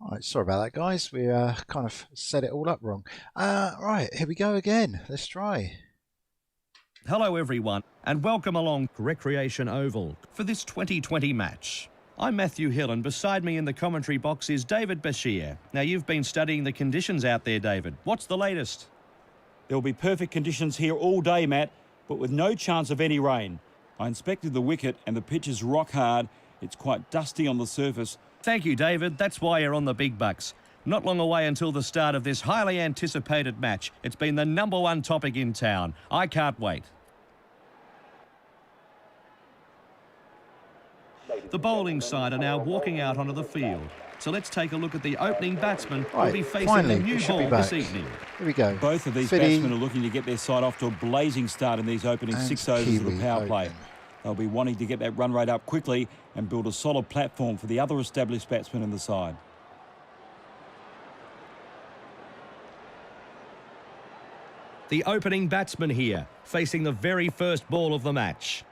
Alright, sorry about that, guys. We kind of set it all up wrong. Right, here we go again. Let's try. Hello everyone and welcome along to Recreation Oval for this 2020 match. I'm Matthew Hill and beside me in the commentary box is David Bashir. Now you've been studying the conditions out there, David. What's the latest? There will be perfect conditions here all day, Matt, but with no chance of any rain. I inspected the wicket and the pitch is rock hard. It's quite dusty on the surface. Thank you, David. That's why you're on the big bucks. Not long away until the start of this highly anticipated match. It's been the #1 topic in town. I can't wait. The bowling side are now walking out onto the field. So let's take a look at the opening batsman who'll be facing the new ball this evening. Here we go. Both of these batsmen are looking to get their side off to a blazing start in these opening 6 overs of the power play. They'll be wanting to get that run rate up quickly and build a solid platform for the other established batsmen in the side. The opening batsman here, facing the very first ball of the match.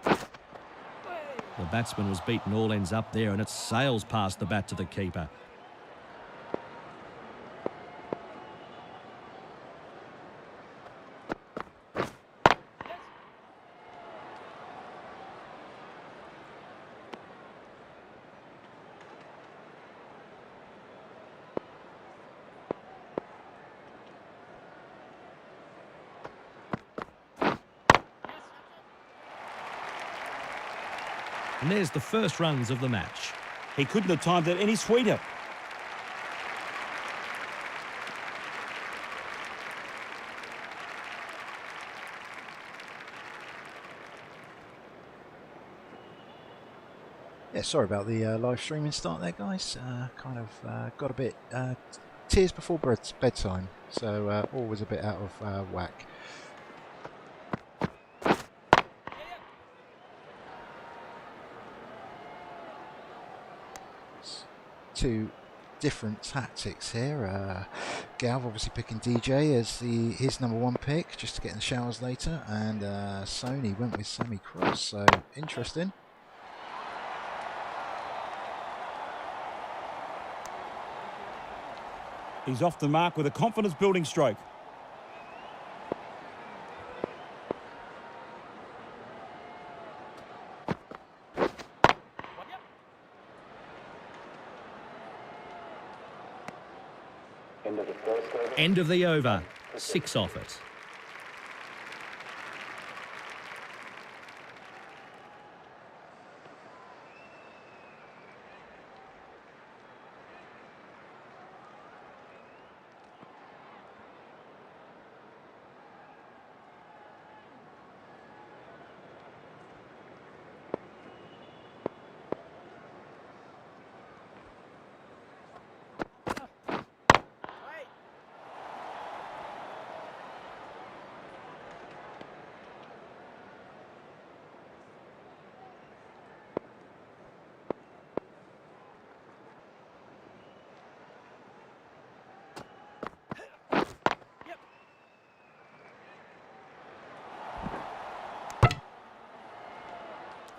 The batsman was beaten all ends up there and it sails past the bat to the keeper. And there's the first runs of the match. He couldn't have timed it any sweeter. Yeah, sorry about the live streaming start there, guys. Kind of got a bit tears before bedtime, so all was a bit out of whack. Two different tactics here. Galv obviously picking DJ as his #1 pick, just to get in the showers later, and Sony went with Sammy Cross, so interesting. He's off the mark with a confidence-building stroke. End of the over. 6 off it.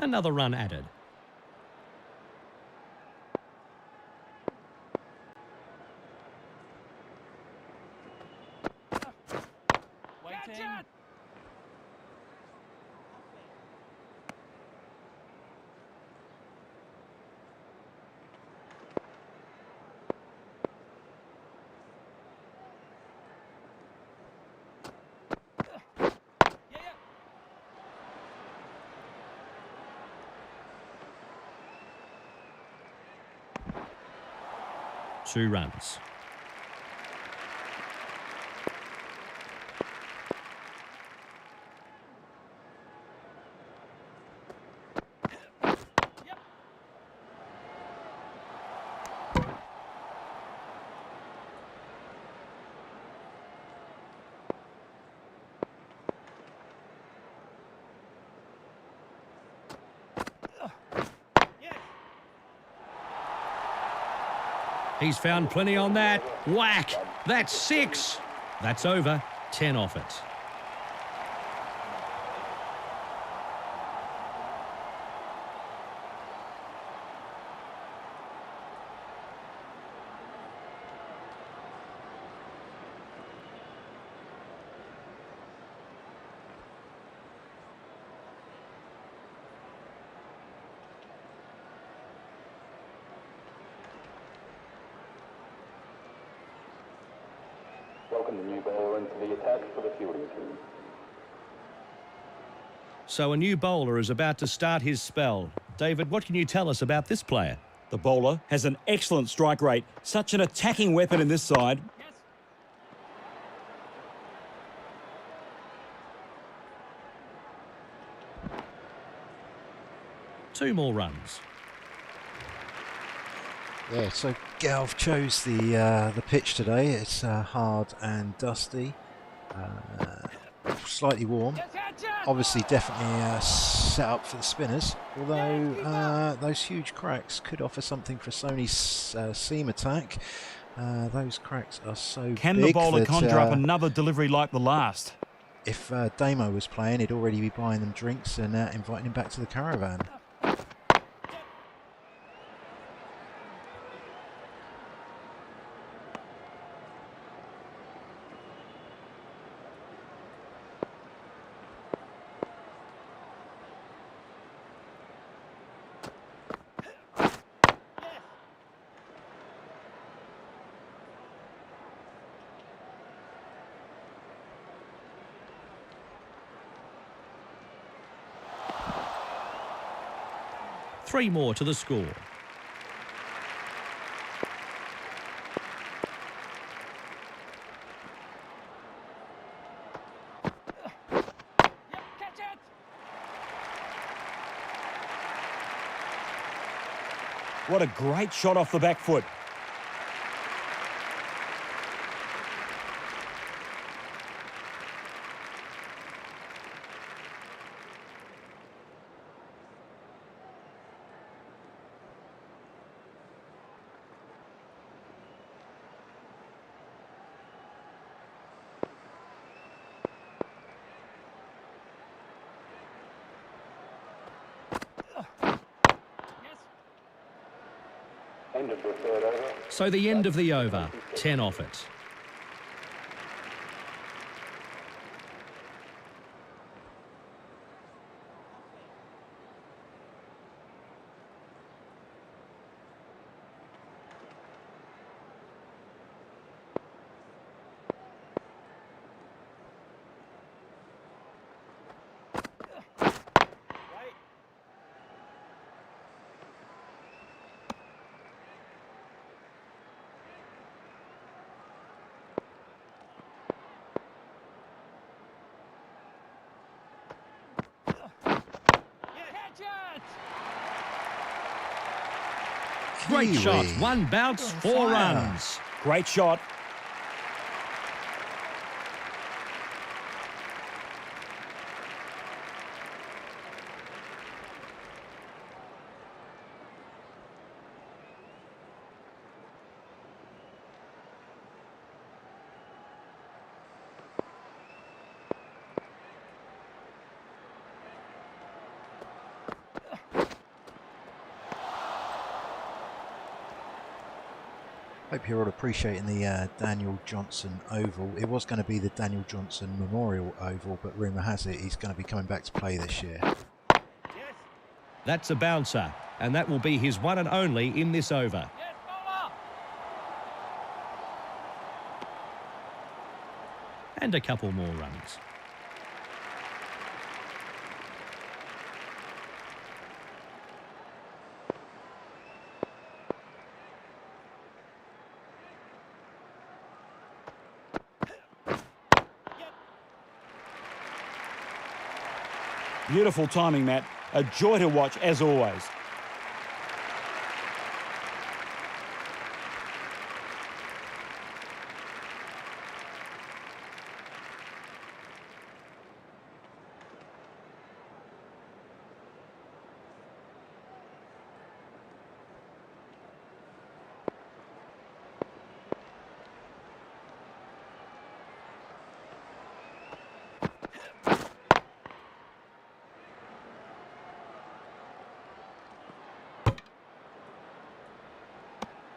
Another run added. Two runs. He's found plenty on that. Whack! That's 6. That's over. 10 off it. welcome the new bowler into the attack for the fielding team. So a new bowler is about to start his spell. David, what can you tell us about this player? The bowler has an excellent strike rate. Such an attacking weapon in this side. Two more runs. Yeah, so Galv chose the pitch today. It's hard and dusty, slightly warm. Obviously, definitely set up for the spinners. Although those huge cracks could offer something for Sony's seam attack. Those cracks are so Can big the bowler that, conjure up another delivery like the last? If Damo was playing, he'd already be buying them drinks and inviting him back to the caravan. Three more to the score. What a great shot off the back foot. End of the third over. So the end of the over. 10 off it. Great shot. One bounce, 4 runs. Great shot. Hope you're all appreciating the Daniel Johnson Oval. It was going to be the Daniel Johnson Memorial Oval, but rumour has it he's going to be coming back to play this year. That's a bouncer, and that will be his one and only in this over. And a couple more runs. Beautiful timing, Matt. A joy to watch, as always.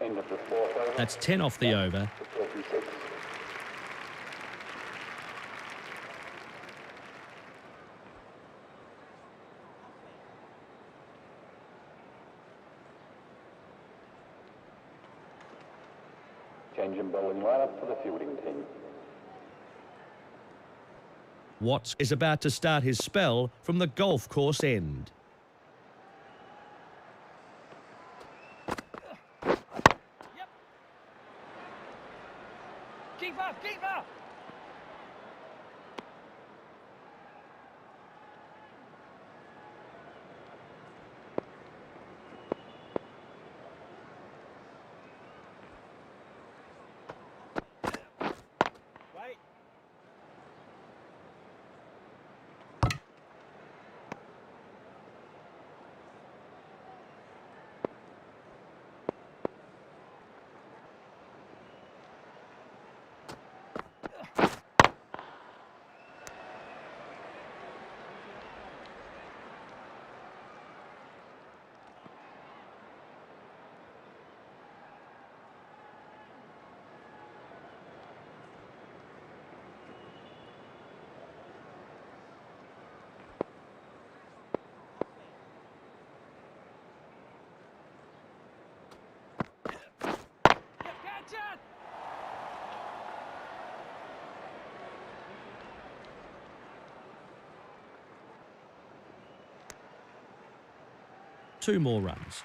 End of the fourth over. That's 10 off the over. 36. Change in bowling lineup for the fielding team. Watts is about to start his spell from the golf course end. Yep. Keeper, keeper. Wait. Catch it! Two more runs.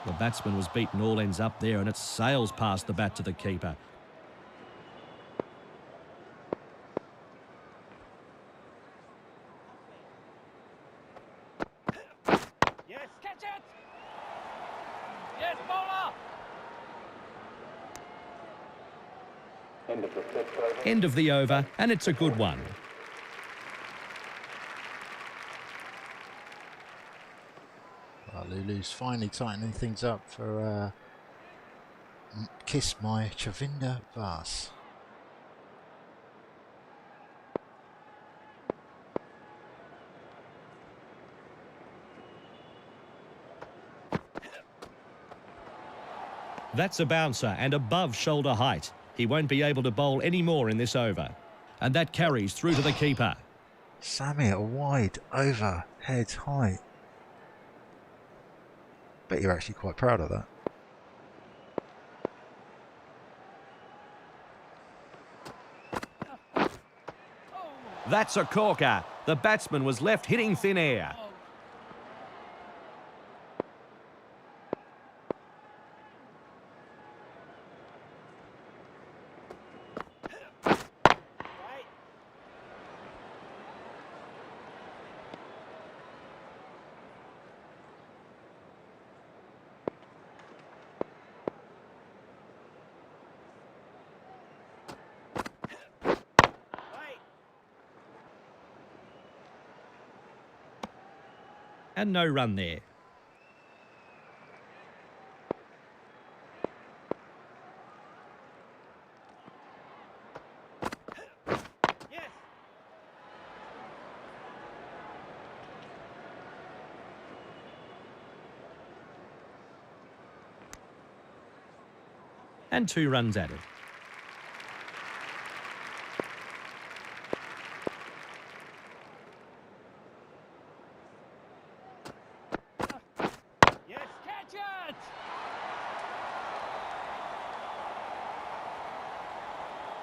The batsman was beaten all ends up there, and it sails past the bat to the keeper. Yes, catch it! Yes, bowler! End of the sixth over. End of the over, and it's a good one. Well, Lulu's finally tightening things up for Kiss My Chaminda Vaas. That's a bouncer and above shoulder height. He won't be able to bowl any more in this over. And that carries through to the keeper. Sammy at a wide over head height. Bet you're actually quite proud of that. That's a corker. The batsman was left hitting thin air. Right. Right. And no run there. Yes. And 2 runs added. Yes, catch it!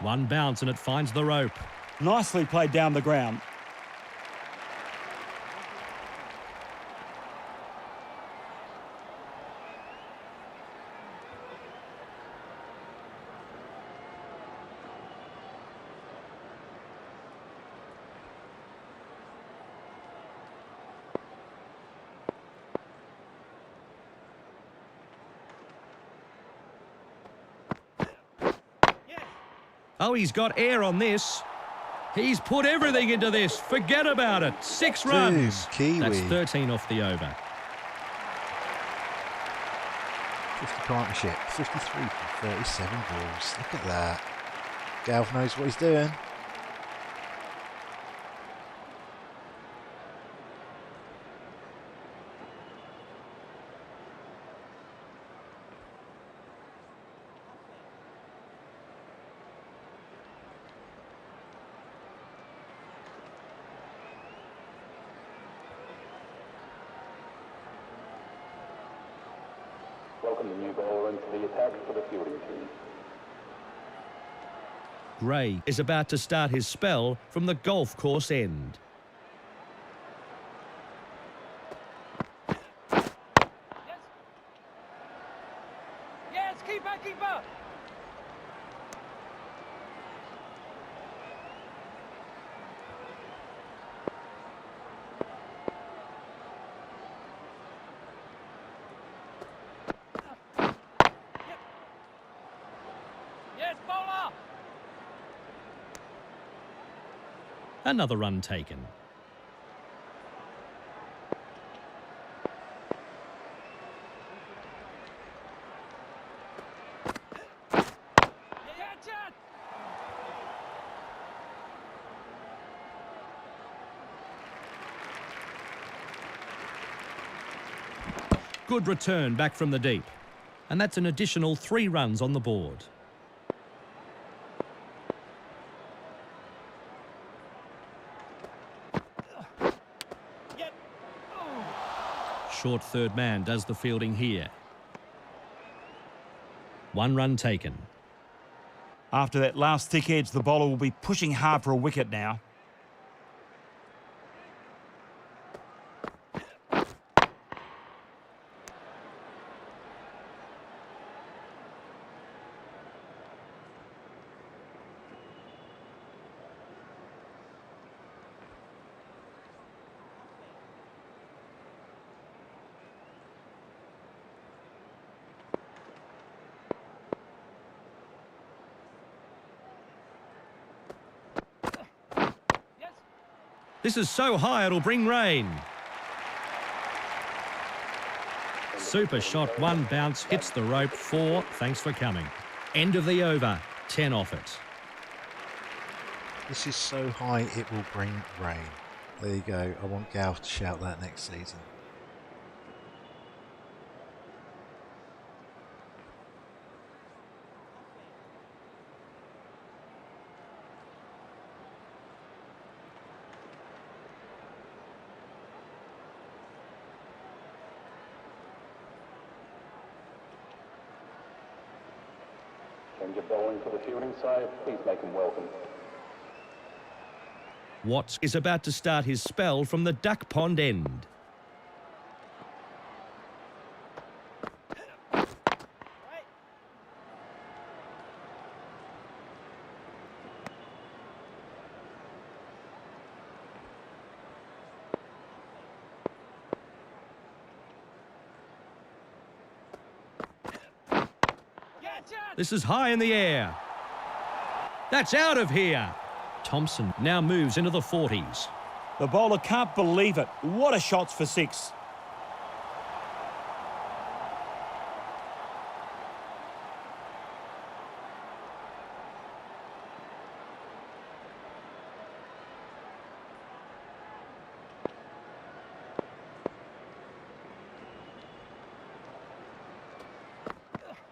One bounce and it finds the rope. Nicely played down the ground. Yes. Oh, he's got air on this. He's put everything into this. Forget about it. 6 runs. Kiwi. That's 13 off the over. 50 partnership, 53 from 37 balls. Look at that. Galv knows what he's doing. welcome the new bowler into the attack for the fielding team. Gray is about to start his spell from the golf course end. Yes. Yes, keeper, keeper. Yep. Yes, bowler. Another run taken. Catch it. Good return back from the deep. And that's an additional 3 runs on the board. Yep. Oh. Short third man does the fielding here. 1 run taken. After that last thick edge, the bowler will be pushing hard for a wicket now. Yes. This is so high it'll bring rain. Super shot, 1 bounce, hits the rope, 4, thanks for coming. End of the over, 10 off it. This is so high it will bring rain. There you go. I want Gav to shout that next season. Change of bowling for the fielding side. Please make him welcome. Watts is about to start his spell from the duck pond end. Right. Catch it. This is high in the air. That's out of here. Thompson now moves into the 40s. The bowler can't believe it. What a shot's for 6.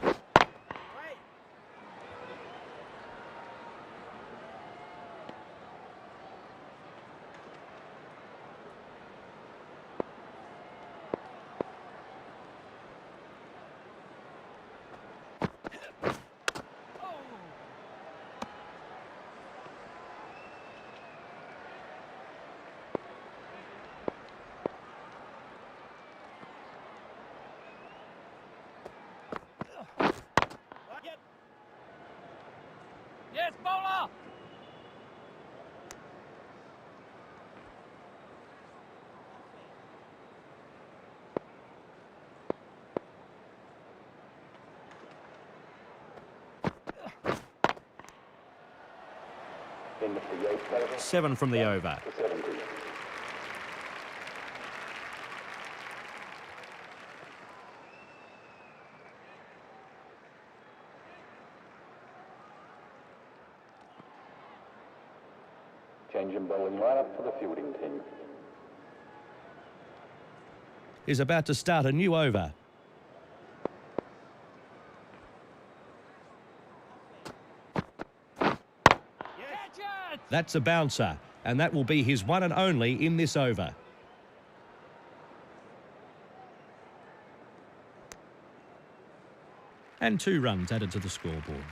Right. Oh. Yep. Yes, bowler. End of the 8th over. 7 from the over. To 70. Change in bowling lineup for the fielding team. Is about to start a new over. Catch it. That's a bouncer, and that will be his one and only in this over. And 2 runs added to the scoreboard.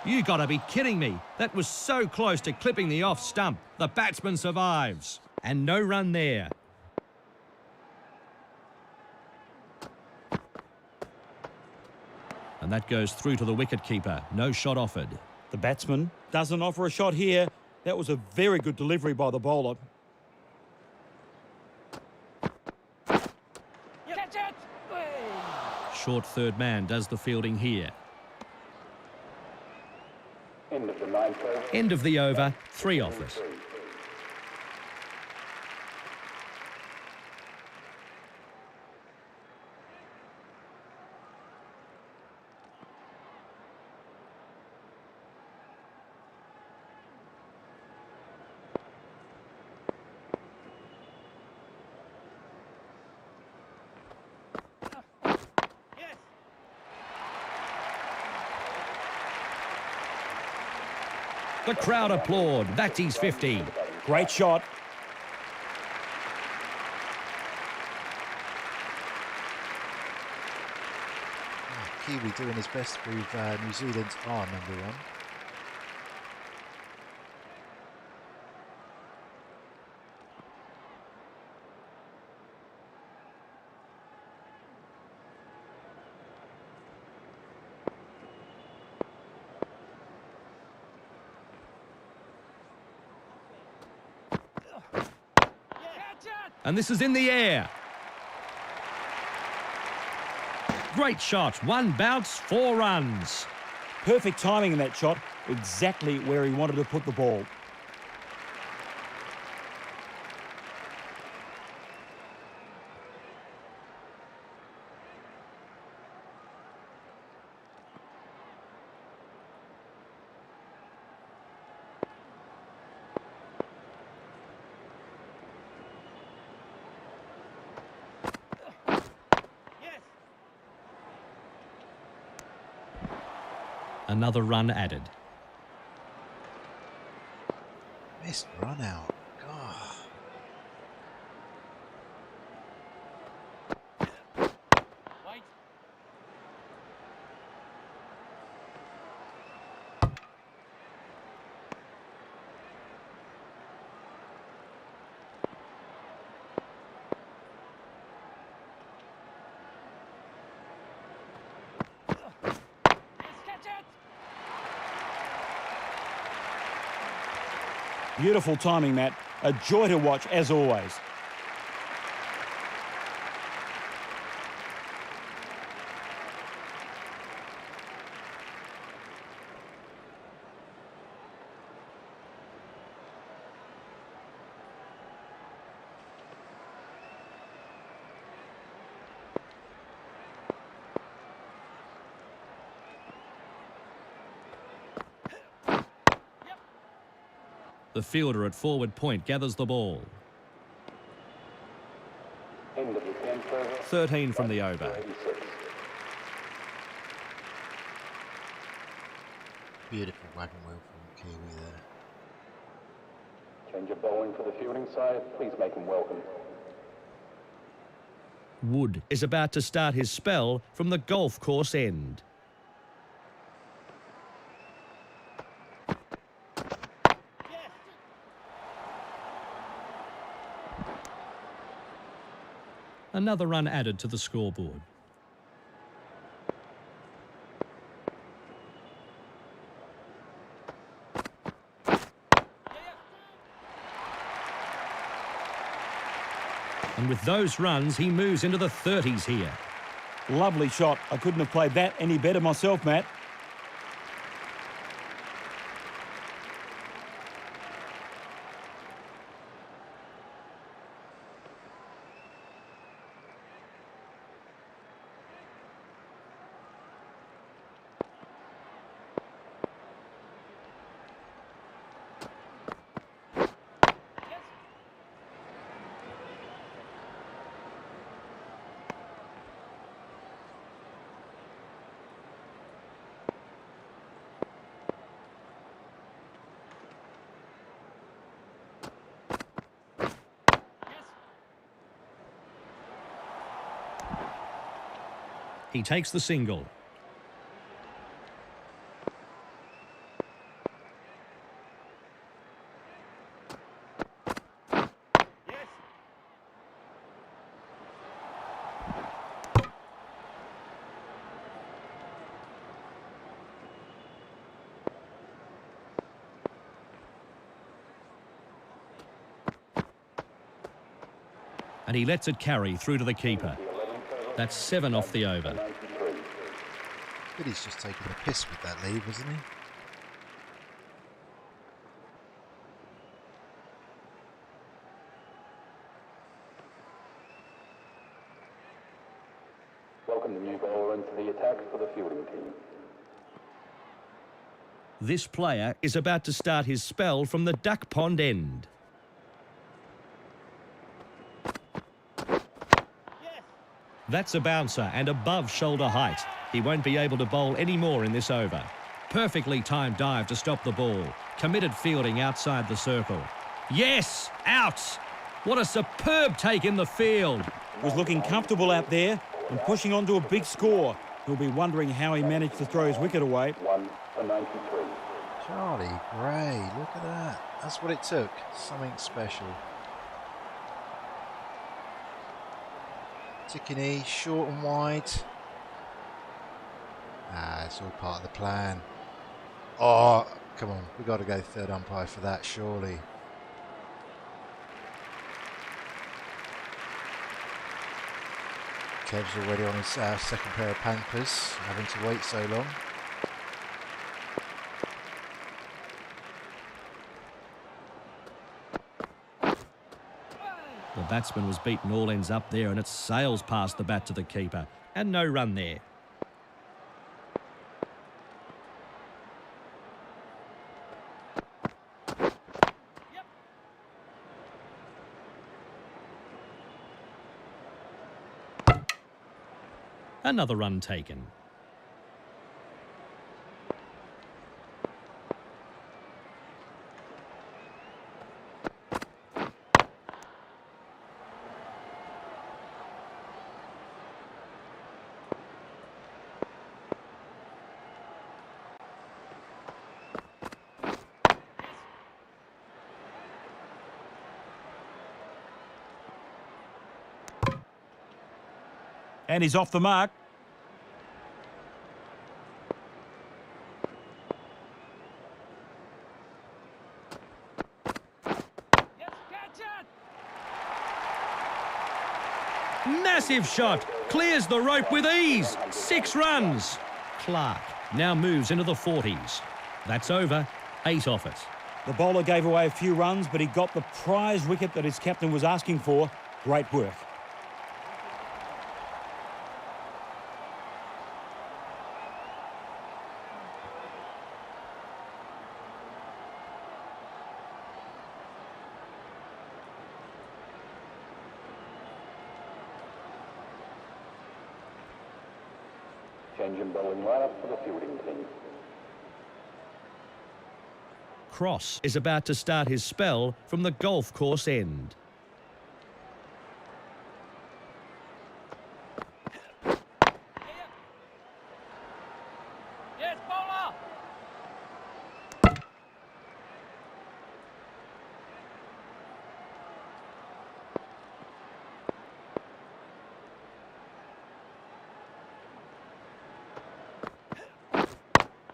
You gotta be kidding me. That was so close to clipping the off stump. The batsman survives. And no run there. And that goes through to the wicketkeeper. No shot offered. The batsman doesn't offer a shot here. That was a very good delivery by the bowler. Catch it! Short third man does the fielding here. End of the 9th over. End of the over, 3 off it. Yes! The crowd applaud. That's his 50. Great shot. Kiwi doing his best to prove New Zealand are number 1. Catch it! And this is in the air. Great shot. 1 bounce, 4 runs. Perfect timing in that shot. Exactly where he wanted to put the ball. Yes! Another run added. Missed run out. God. Wait! Yes, catch it! Beautiful timing, Matt. A joy to watch, as always. The fielder at forward point gathers the ball. End of the 10th over. 13 from the over. 86. Beautiful wagon wheel from Kiwi there. Change of bowling for the fielding side. Please make him welcome. Wood is about to start his spell from the golf course end. Yes! Another run added to the scoreboard. And with those runs, he moves into the 30s here. Lovely shot. I couldn't have played that any better myself, Matt. He takes the single. Yes. And he lets it carry through to the keeper. That's 7 off the over. But he's just taking the piss with that lead, wasn't he? Welcome the new bowler into the attack for the fielding team. This player is about to start his spell from the duck pond end. Yes. That's a bouncer and above shoulder height. He won't be able to bowl any more in this over. Perfectly timed dive to stop the ball. Committed fielding outside the circle. Yes, out. What a superb take in the field. Was looking comfortable out there and pushing on to a big score. He'll be wondering how he managed to throw his wicket away. 1 for 93. Charlie Gray, look at that. That's what it took. Something special. Tickney, short and wide. It's all part of the plan. Oh, come on. We've got to go third umpire for that, surely. Kev's already on his second pair of Pampers, having to wait so long. The batsman was beaten all ends up there and it sails past the bat to the keeper. And no run there. Yep. Another run taken. And he's off the mark. Yes, catch it. Massive shot. Clears the rope with ease. 6 runs. Clark now moves into the 40s. That's over. 8 off it. The bowler gave away a few runs, but he got the prize wicket that his captain was asking for. Great work. Change in bowling lineup for the fielding team. Cross is about to start his spell from the golf course end. Yes, bowler.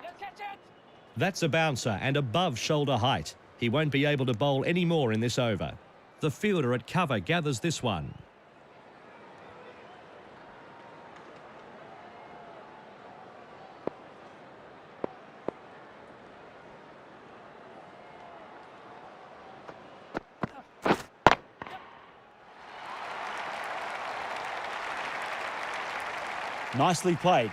Yes, catch it. That's a bouncer and above shoulder height. He won't be able to bowl any more in this over. The fielder at cover gathers this one. Nicely played.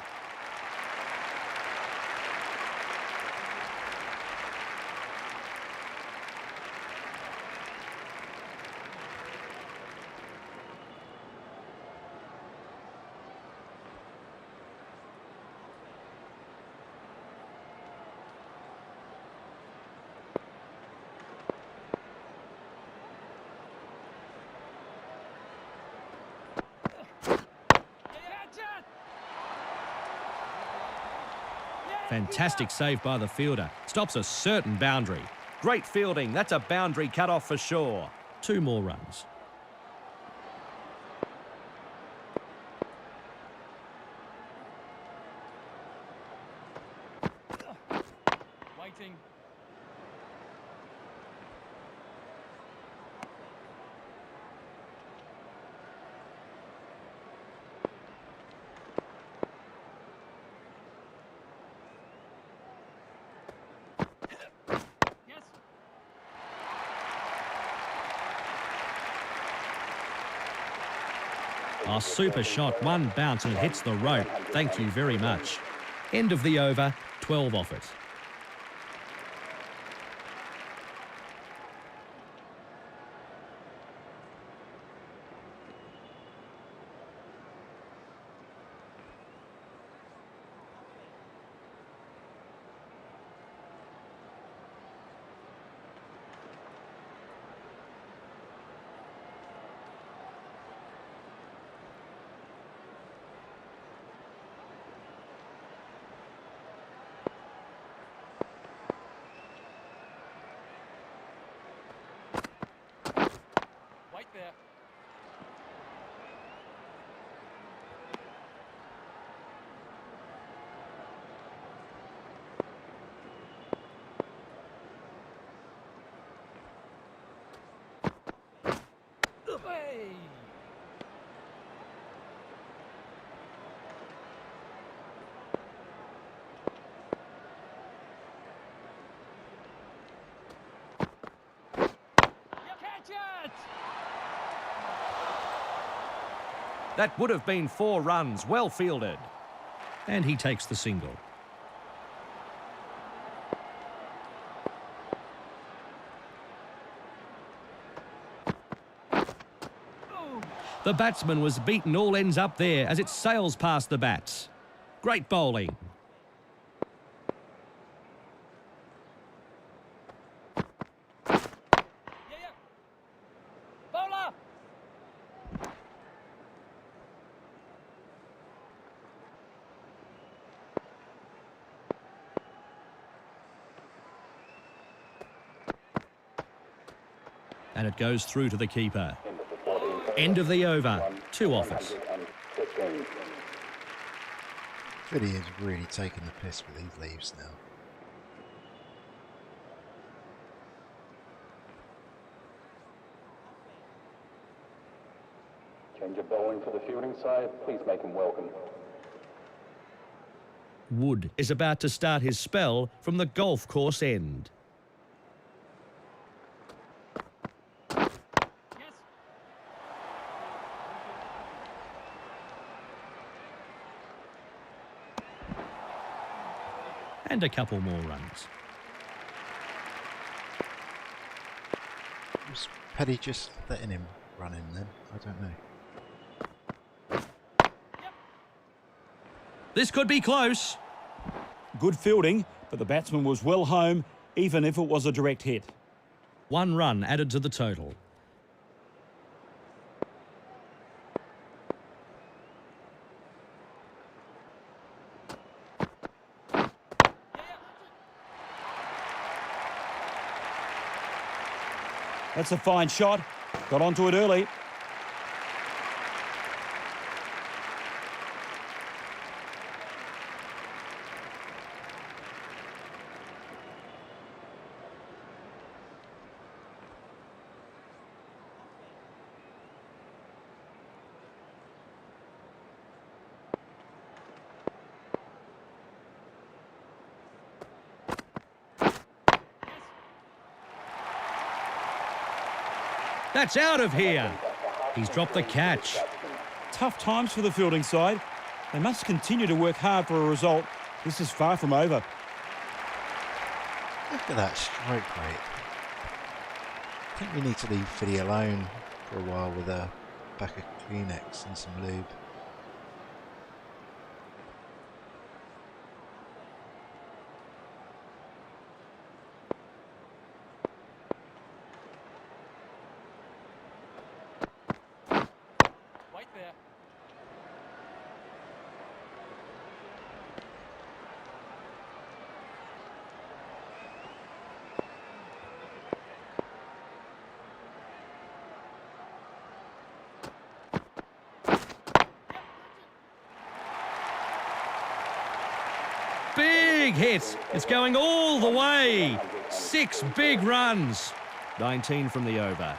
Catch it. Fantastic save by the fielder. Stops a certain boundary. Great fielding. That's a boundary cut off for sure. 2 more runs. Waiting. Yes. Oh, super shot. One bounce and it hits the rope. Thank you very much. End of the over. 12 off it. Wait there. Hey. Catch it! That would have been 4 runs. Well fielded. And he takes the single. The batsman was beaten all ends up there as it sails past the bats. Great bowling. Yeah, yeah. Bowler! And it goes through to the keeper. End of the over. 2 off it. Fiddy is really taking the piss with these leaves now. Change of bowling for the fielding side. Please make him welcome. Wood is about to start his spell from the golf course end. Yes. And a couple more runs. Was Paddy just letting him run in then? I don't know. This could be close. Good fielding, but the batsman was well home, even if it was a direct hit. 1 run added to the total. That's a fine shot. Got onto it early. That's out of here. He's dropped the catch. Tough times for the fielding side. They must continue to work hard for a result. This is far from over. Look at that strike rate. I think we need to leave Fiddy alone for a while with a pack of Kleenex and some lube. Wait there. big hit. It's going all the way. 6 big runs. 19 from the over.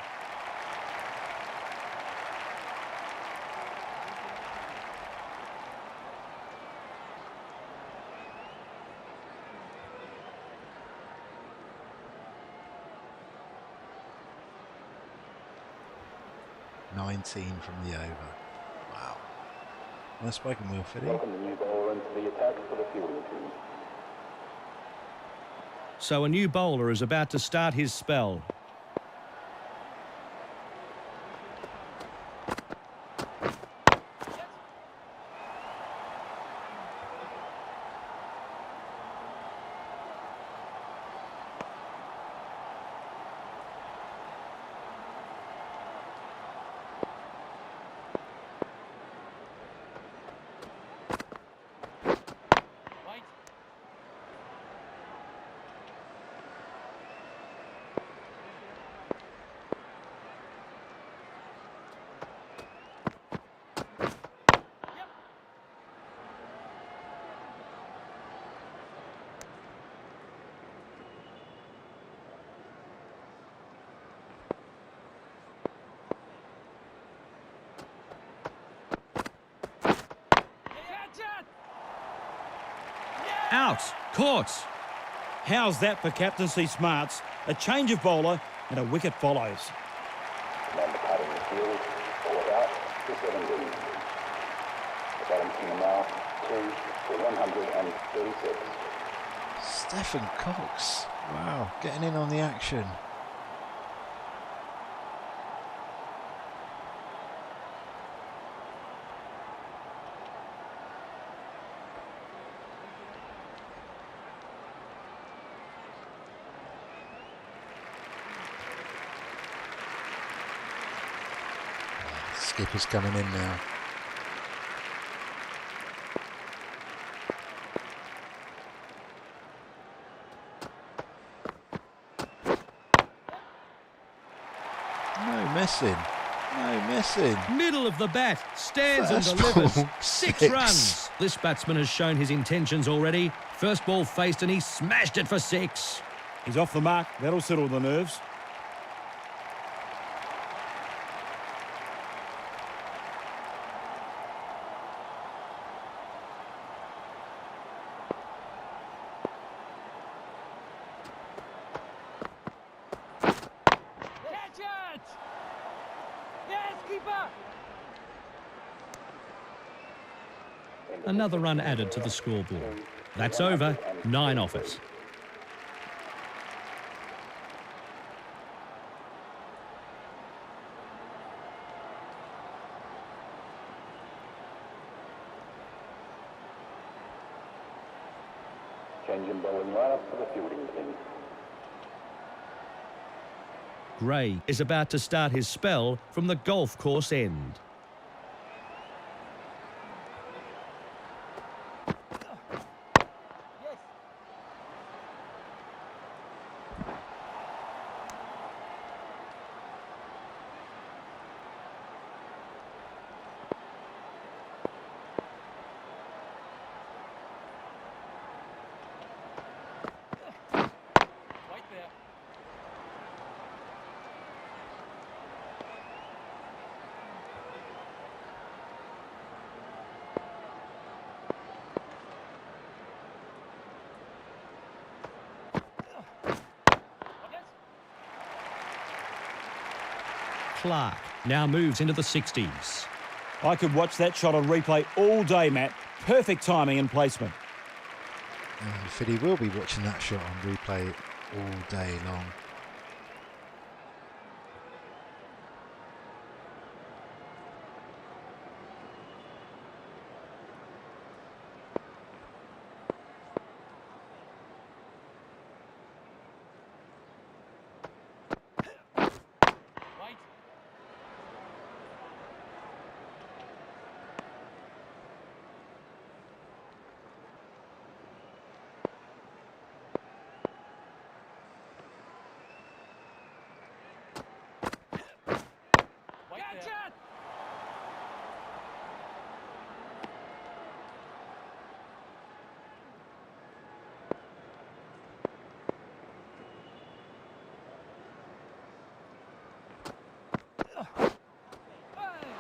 From the over. Wow. Well spoken, Will Fiddy. Welcome the new bowler into the attack for the fielding team. So a new bowler is about to start his spell. Out. Caught. How's that for captaincy smarts? A change of bowler and a wicket follows. Number cutting the field, ball out to 17. The balancing now 2 for 136. Stephen Cox. Wow, getting in on the action. Skipper's coming in now. No messing. No messing. Middle of the bat. Stands and First delivers. ball, 6 6. runs. This batsman has shown his intentions already. First ball faced and he smashed it for 6. He's off the mark. That'll settle the nerves. Another run added to the scoreboard. That's over. 9 off it. Change in bowling lineup for the fielding team. Gray is about to start his spell from the golf course end. Clark now moves into the 60s. I could watch that shot on replay all day, Matt. Perfect timing and placement. And Fiddy will be watching that shot on replay all day long.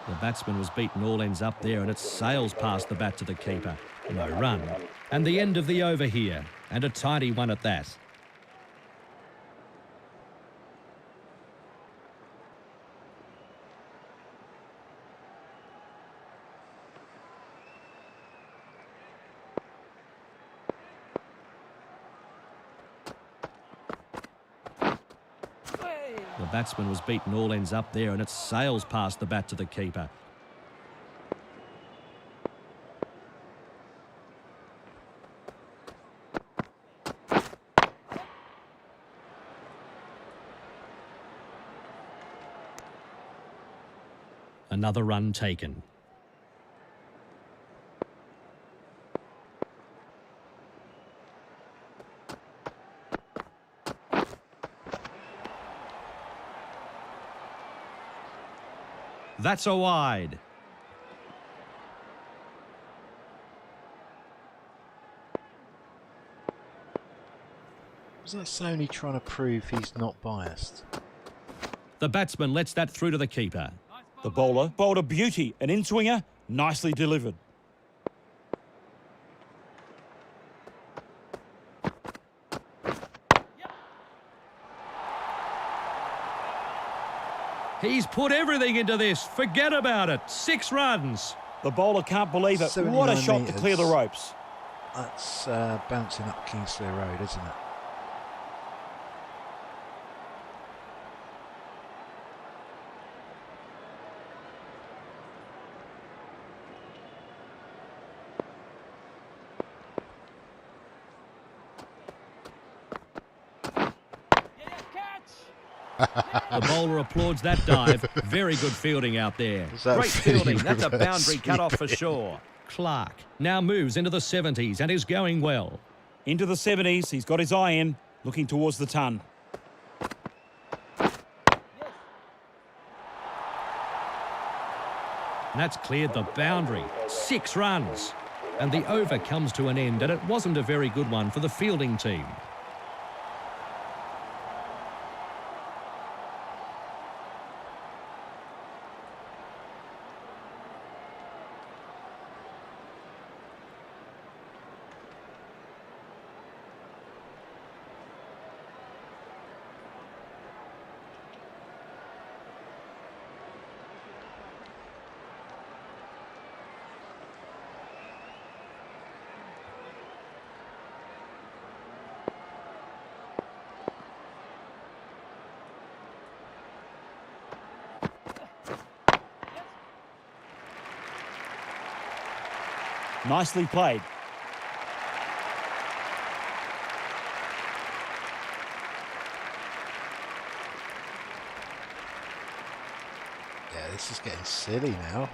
The batsman was beaten all ends up there and it sails past the bat to the keeper. No run. And the end of the over here, and a tidy one at that. The batsman was beaten all ends up there and it sails past the bat to the keeper. Another run taken. That's a wide. Was that Sony trying to prove he's not biased? The batsman lets that through to the keeper. The bowler bowled a beauty, an in-swinger, nicely delivered. He's put everything into this. Forget about it. 6 runs. The bowler can't believe it. What a shot to clear the ropes. That's bouncing up Kingsley Road, isn't it? The bowler applauds that dive. Very good fielding out there. Great fielding. That's a boundary cut off for sure. Clark now moves into the 70s and is going well. Into the 70s, he's got his eye in, looking towards the ton. That's cleared the boundary. 6 runs. And the over comes to an end, and it wasn't a very good one for the fielding team. Nicely played. Yeah, this is getting silly now.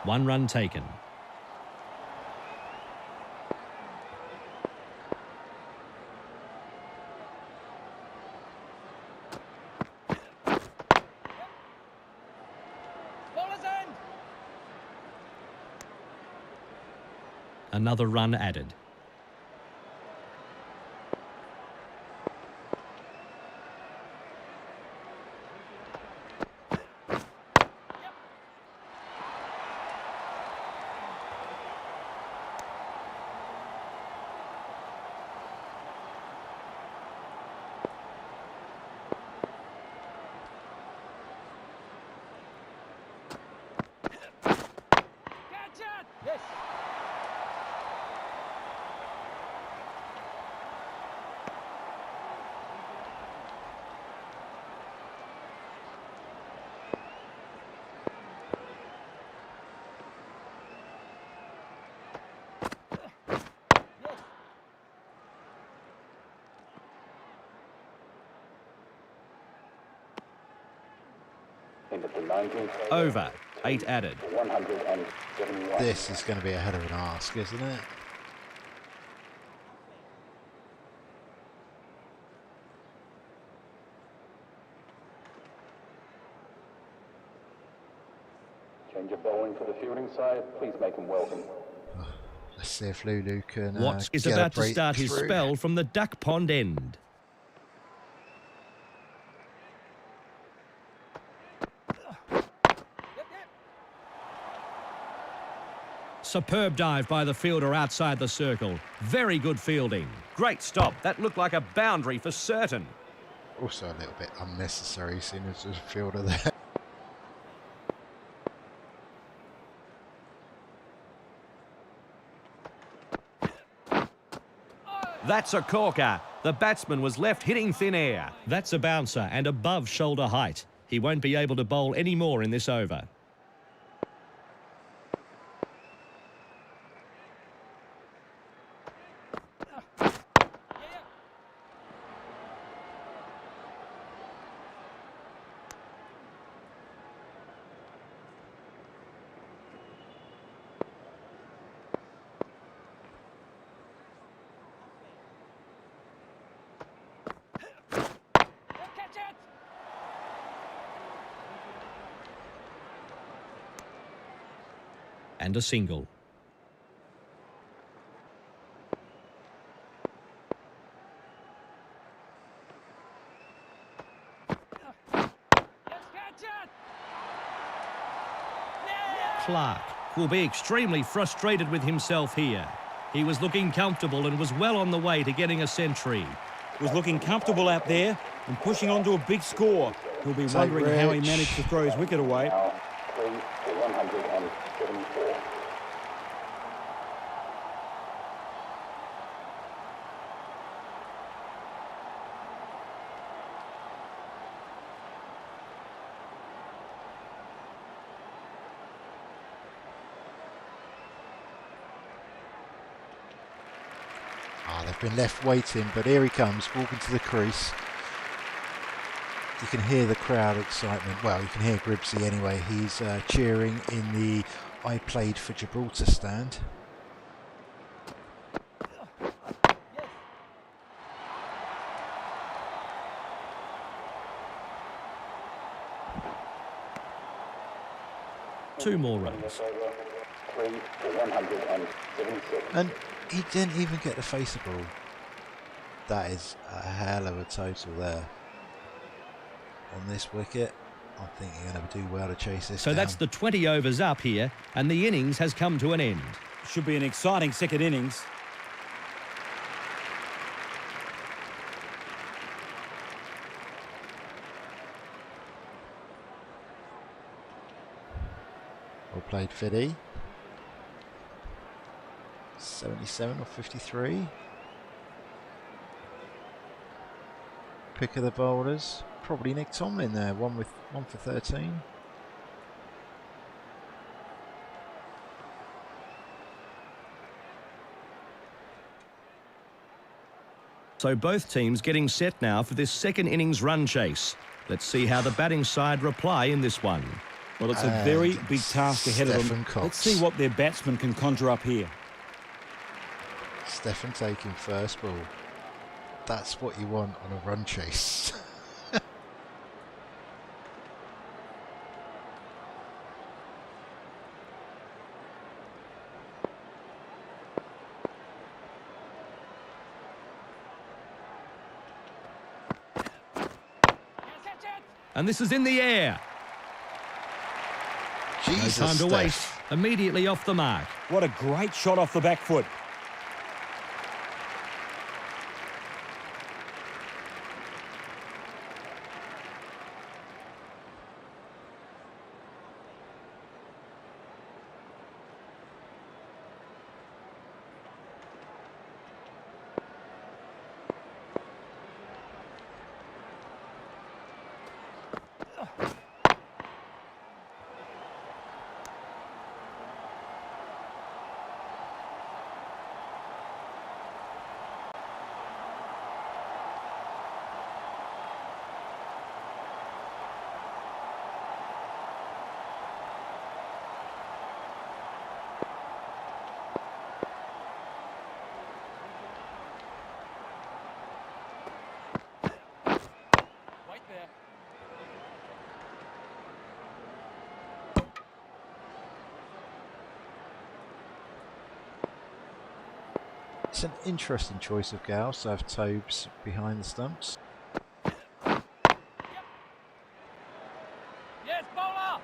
One run taken. Another run added. Yes. Into the 19th. Over. 8 added. 171. This is going to be a hell of an ask, isn't it? to the fielding side, please make them welcome. Let's see if Lulu can Watts is get a about to break start his through. spell from the duck pond end. Superb dive by the fielder outside the circle. Very good fielding. Great stop. That looked like a boundary for certain. Also a little bit unnecessary, seeing as there's a fielder there. That's a corker. The batsman was left hitting thin air. That's a bouncer and above shoulder height. He won't be able to bowl any more in this over. Catch it! And a single. Yes, catch it! Clark will be extremely frustrated with himself here. He was looking comfortable and was well on the way to getting a century. Was looking comfortable out there and pushing on to a big score. He'll be wondering how he managed to throw his wicket away. Now 3 for 174. They've been left waiting, but here he comes, walking to the crease. You can hear the crowd excitement. Well, you can hear Gribbsy anyway. He's cheering in the I Played for Gibraltar stand. Two more runs. 3 for 176. And he didn't even get the face of ball. That is a hell of a total there. On this wicket, I think you're going to do well to chase this So down. that's the 20 overs up here, and the innings has come to an end. Should be an exciting second innings. Well played, Fiddy. 77 or 53. Pick of the bowlers. Probably Nick Tomlin there. One for 13. So both teams getting set now for this second innings run chase. Let's see how the batting side reply in this one. Well, it's a very big task ahead of them. Stephen Cox. Let's see what their batsmen can conjure up here. Stefan taking first ball. That's what you want on a run chase. And this is in the air. Jesus, No time to Steph. waste. Immediately off the mark. What a great shot off the back foot. It's an interesting choice of Gals to have Tobes behind the stumps. Yes, bowler!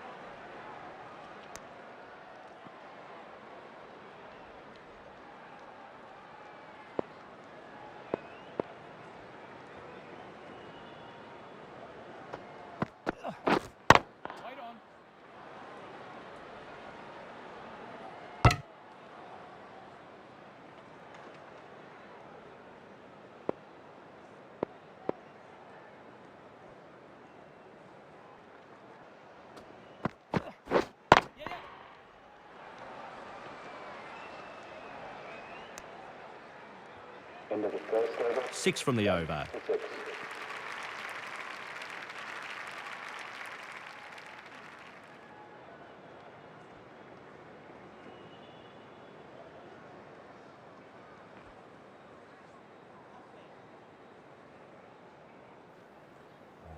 Wait on. End of the first over. 6 from the over. 6.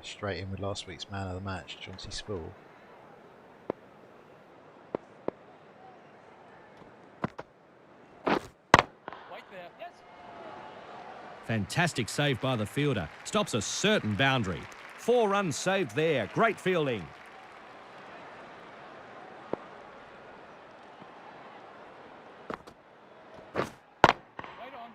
Straight in with last week's man of the match, Jonty Supple. Wait there. Yes. Fantastic save by the fielder. Stops a certain boundary. 4 runs saved there. Great fielding. Wait on.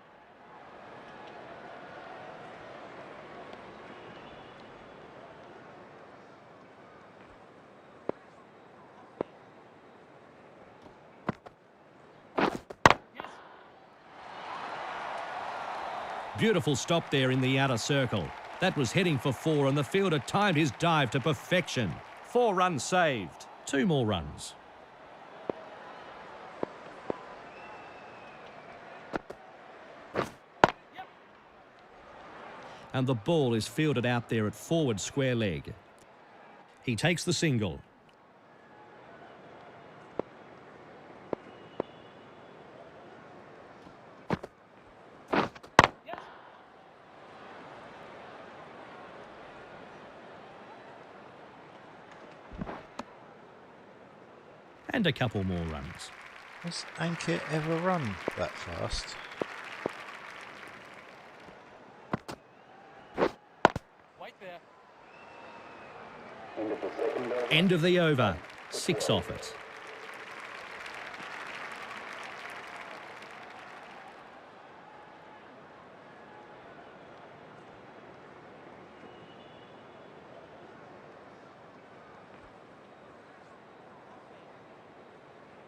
Yes. Beautiful stop there in the outer circle. That was heading for 4 and the fielder timed his dive to perfection. 4 runs saved. 2 more runs. Yep. And the ball is fielded out there at forward square leg. He takes the single. Yes. And a couple more runs. Has Ankit ever run that fast? Wait there. End of the second over. End of the over. 6 off it.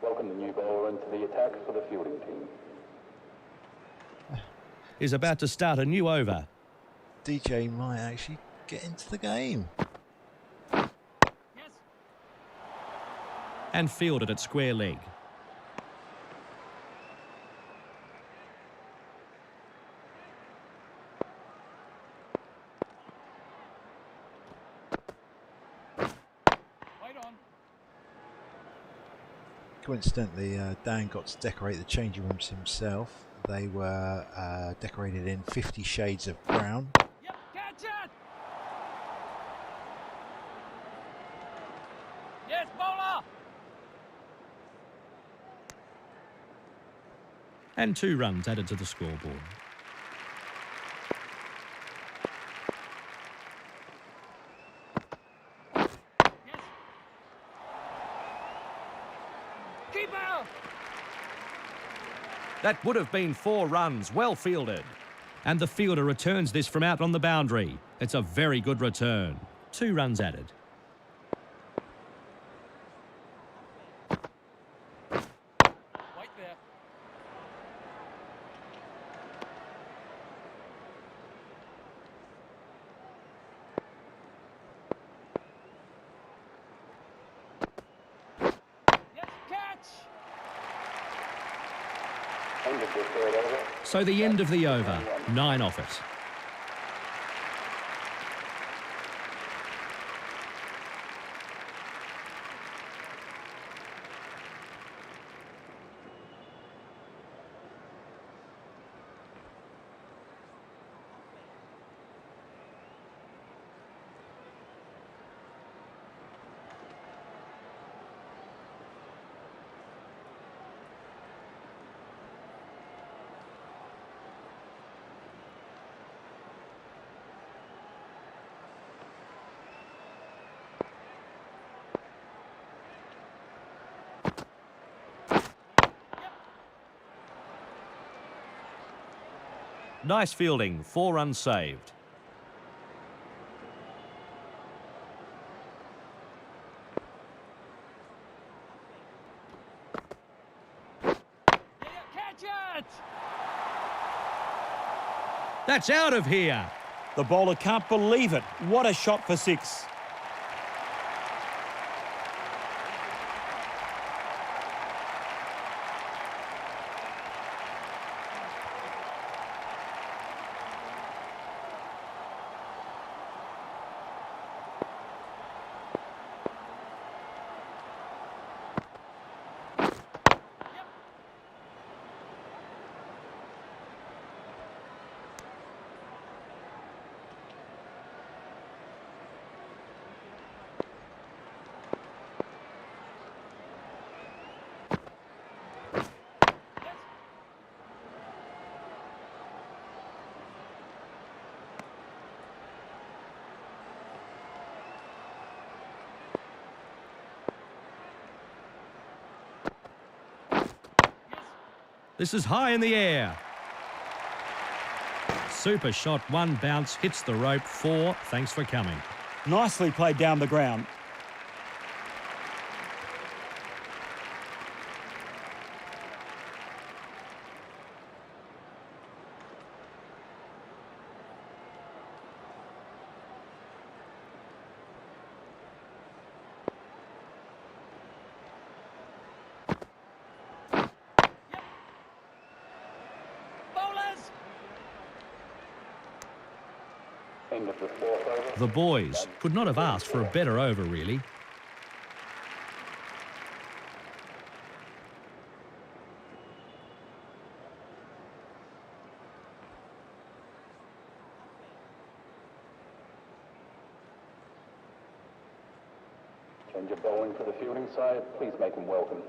Welcome the new bowler into the attack for the fielding team. Is about to start a new over. DJ might actually get into the game. Yes. And fielded at square leg. Wait on. Coincidentally, Dan got to decorate the changing rooms himself. They were decorated in 50 shades of brown. Yep. Catch it. Yes, bowler. And 2 runs added to the scoreboard. Yes. Keeper. That would have been 4 runs, well fielded. And the fielder returns this from out on the boundary. It's a very good return. 2 runs added. Wait there. Yes, catch. End of the third over. So the end of the over. 9 off it. Nice fielding, 4 runs saved. Catch it! That's out of here. The bowler can't believe it. What a shot for 6. This is high in the air. Super shot, 1 bounce, hits the rope, 4. Thanks for coming. Nicely played down the ground. Bowlers! End of the 4th over. The boys could not have asked for a better over, really. Change of bowling for the fielding side. Please make them welcome.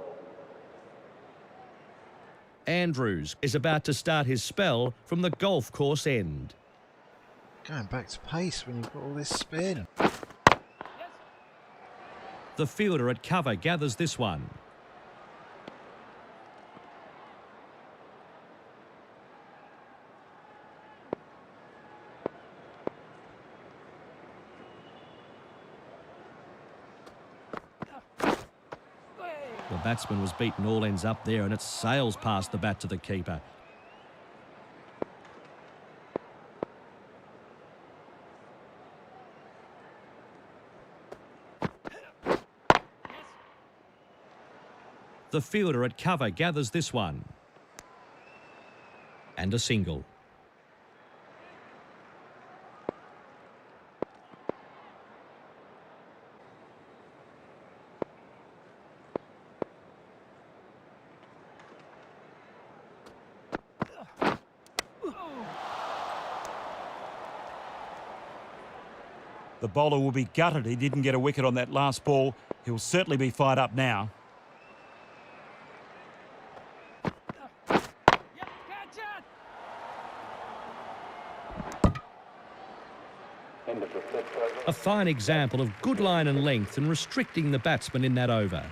Andrews is about to start his spell from the golf course end. Going back to pace when you've got all this spin. Yes. The fielder at cover gathers this one. The batsman was beaten all ends up there and it sails past the bat to the keeper. The fielder at cover gathers this one. And a single. The bowler will be gutted he didn't get a wicket on that last ball. He'll certainly be fired up now. Yep, catch it! End of the 6th over. A fine example of good line and length and restricting the batsman in that over.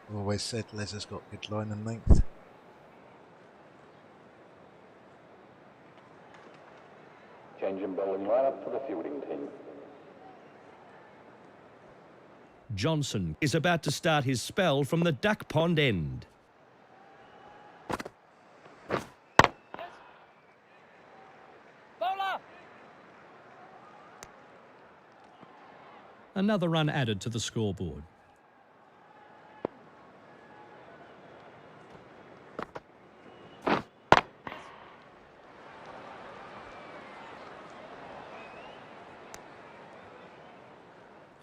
I've always said Les has got good line and length. Change in bowling lineup for the fielding team. Johnson is about to start his spell from the duck pond end. Yes. Bowler! Another run added to the scoreboard.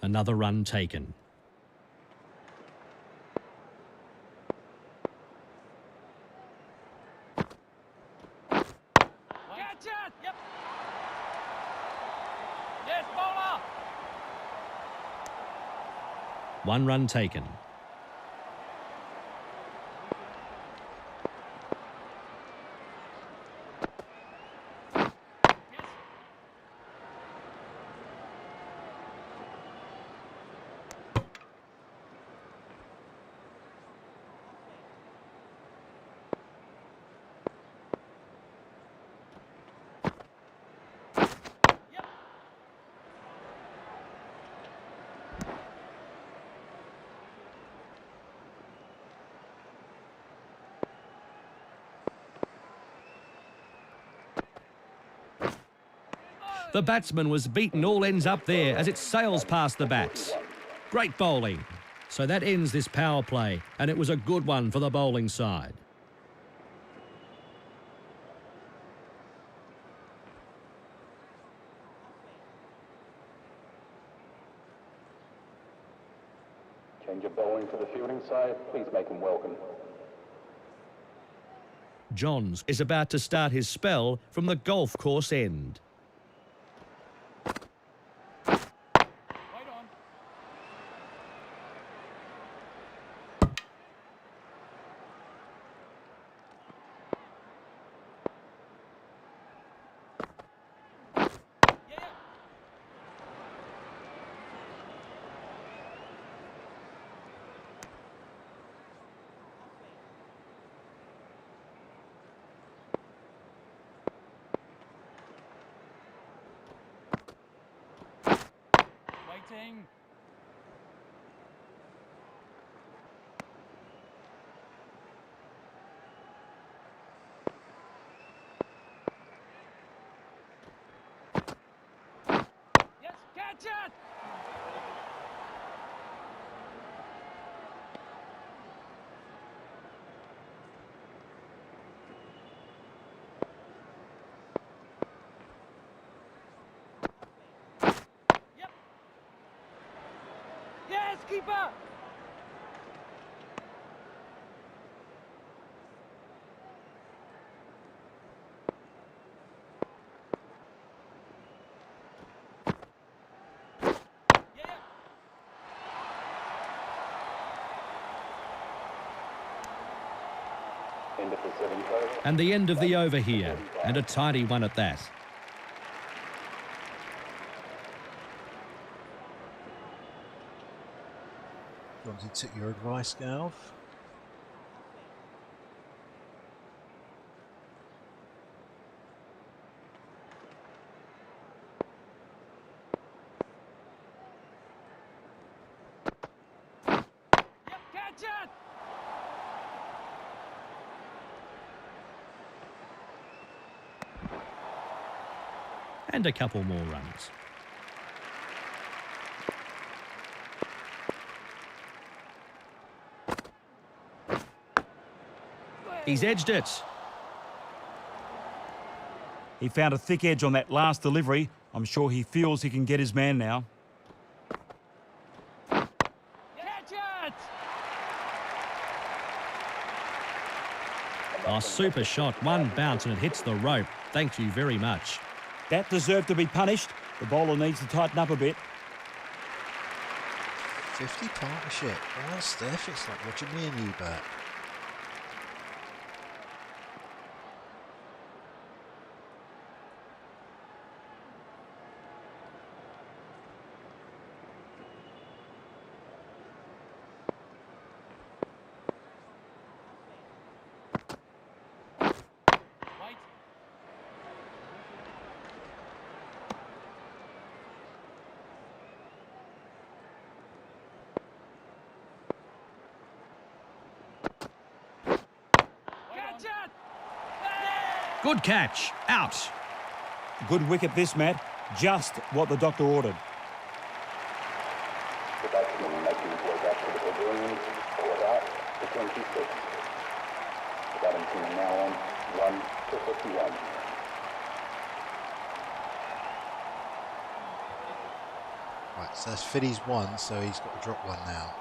Another run taken. Catch it! Yep. Yes, bowler! 1 run taken. The batsman was beaten all ends up there as it sails past the bats. Great bowling. So that ends this power play, and it was a good one for the bowling side. Change of bowling for the fielding side. Please make them welcome. Johns is about to start his spell from the golf course end. Wait on. Yeah. Waiting. Yes, catch it! Yep. Yes, keeper! Yeah. End of the 7th over. And the end of the over here, and a tidy one at that. Johnsy took your advice, Galv. Yep, catch it! And a couple more runs. He's edged it. He found a thick edge on that last delivery. I'm sure he feels he can get his man now. Catch it! Oh, super shot. One bounce and it hits the rope. Thank you very much. That deserved to be punished. The bowler needs to tighten up a bit. 50 partnership. Well, Steph, it's like watching me and you bat. Wait. Catch it! Good catch. Out. Good wicket this, Matt. Just what the doctor ordered. The batsman making his way back to the pavilion. Caught out to 26. The batting team are now on 1 to 51. Right, so that's Fiddy's one, so he's got to drop one now.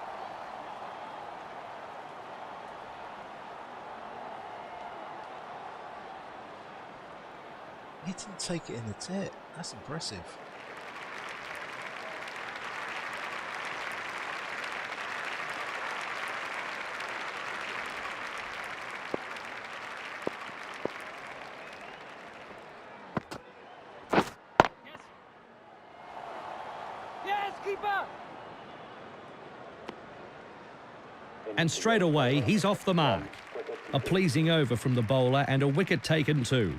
He didn't take it in the tip. That's impressive. Yes. Yes, keeper! And straight away, he's off the mark. A pleasing over from the bowler and a wicket taken too.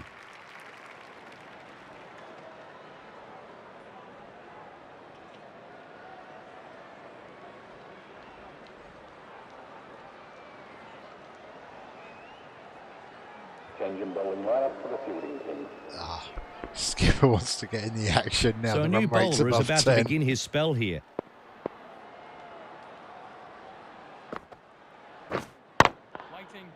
engine bowling right up for the fielding team. Skipper wants to get in the action now. So The a run new rate's bowler is above about 10. to begin his spell here. Waiting.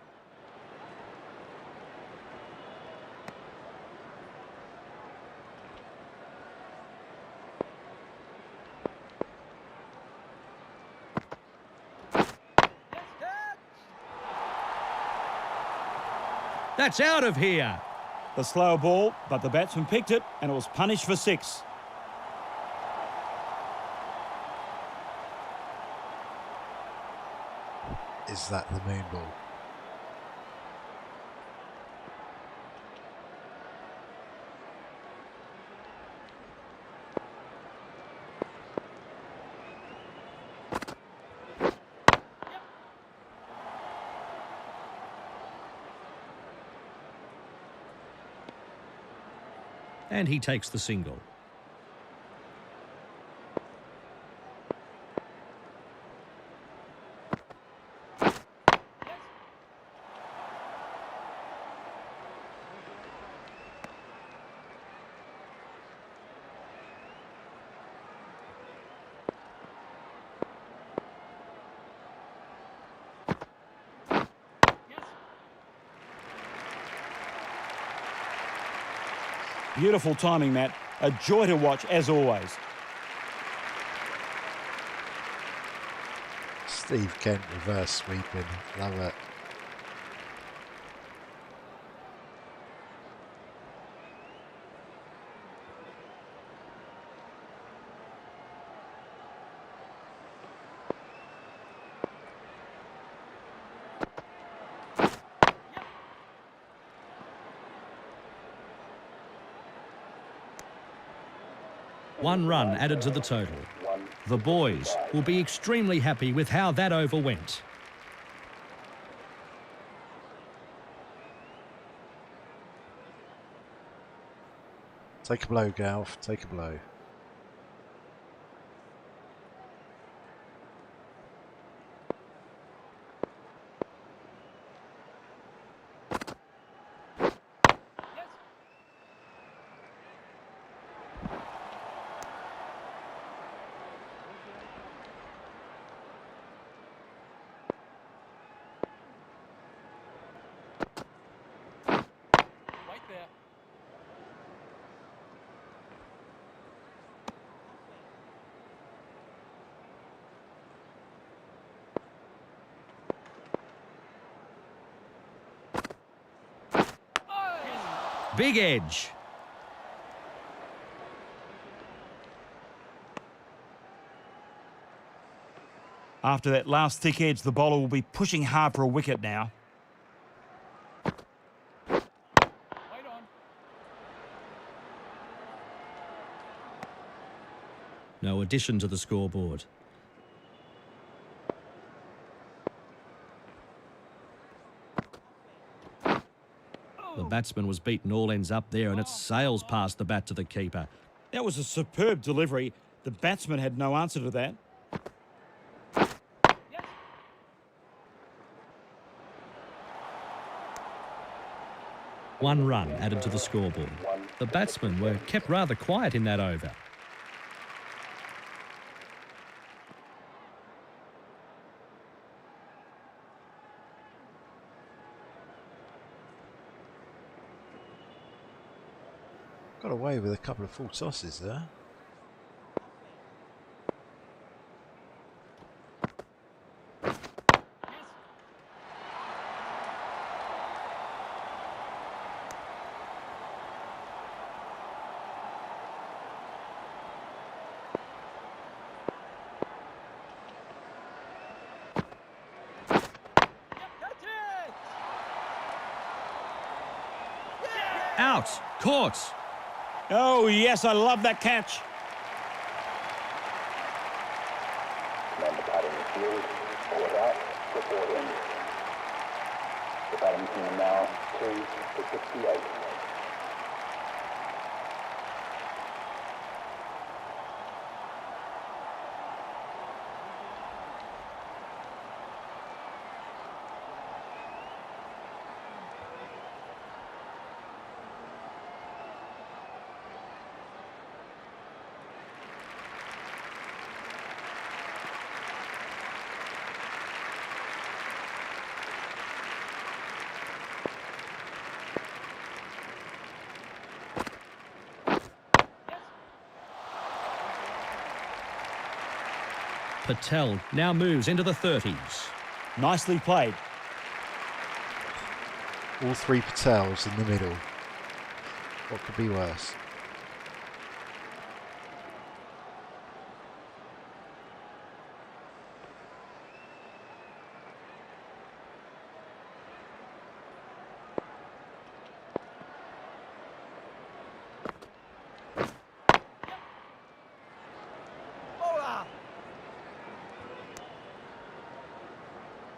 That's out of here. The slower ball, but the batsman picked it and it was punished for 6. Is that the moon ball? And he takes the single. Beautiful timing, Matt. A joy to watch, as always. Steve Kent reverse sweeping. Love it. One run added to the total. The boys will be extremely happy with how that over went. Take a blow, Galf. Take a blow. Wait there. Big edge. After that last thick edge, the bowler will be pushing hard for a wicket now. Wait on. No addition to the scoreboard. The batsman was beaten all ends up there and it sails past the bat to the keeper. That was a superb delivery. The batsman had no answer to that. One run added to the scoreboard. The batsmen were kept rather quiet in that over. Got away with a couple of full tosses there. Out. Caught. Oh, yes, I love that catch. Commander batting the field, caught out for 14. The batting team are now 2 for 68. Patel now moves into the 30s. Nicely played. All three Patels in the middle. What could be worse?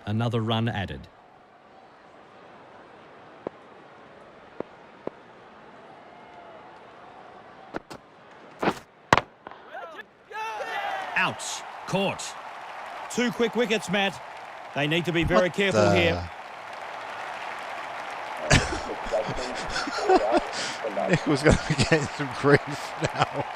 Another run added. Ouch. Caught. 2 quick wickets, Matt. They need to be very careful here. Nichols going to be getting some grief now.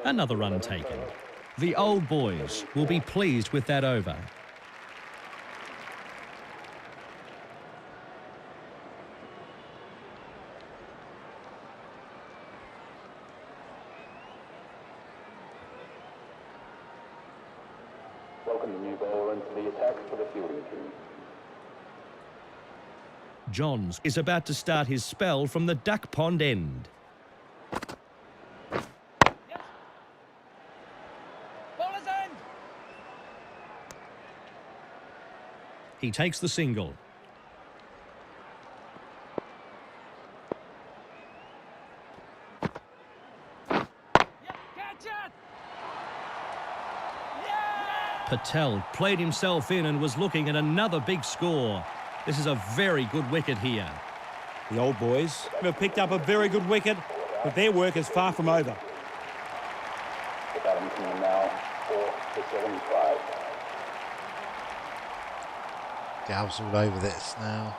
Another run taken. The old boys will be pleased with that over. Welcome the new bowler into the attack for the fielding team. Johns is about to start his spell from the duck pond end. Bowler's end. He takes the single. Catch it. Patel played himself in and was looking at another big score. This is a very good wicket here. The old boys have picked up a very good wicket, but their work is far from over. The batting team now 4 for 75. Gal's all over this now.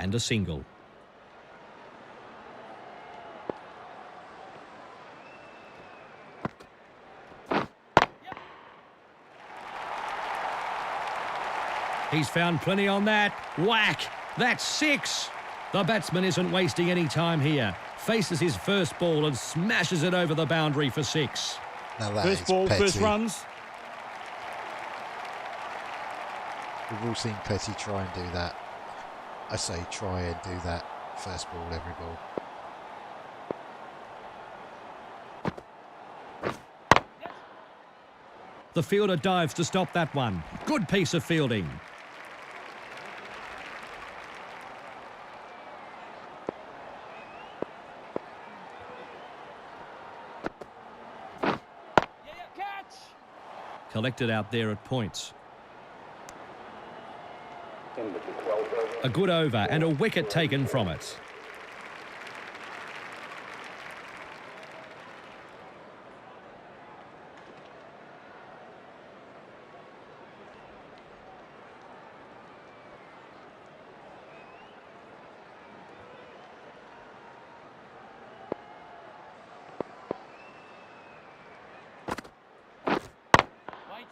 And a single. He's found plenty on that. Whack! That's 6. The batsman isn't wasting any time here. Faces his first ball and smashes it over the boundary for 6. Now that First is ball, petty. first runs. We've all seen Petty try and do that. I say try and do that. First ball, every ball. The fielder dives to stop that one. Good piece of fielding. Catch. Collected out there at points. In with the 12 over. A good over and a wicket taken from it. White.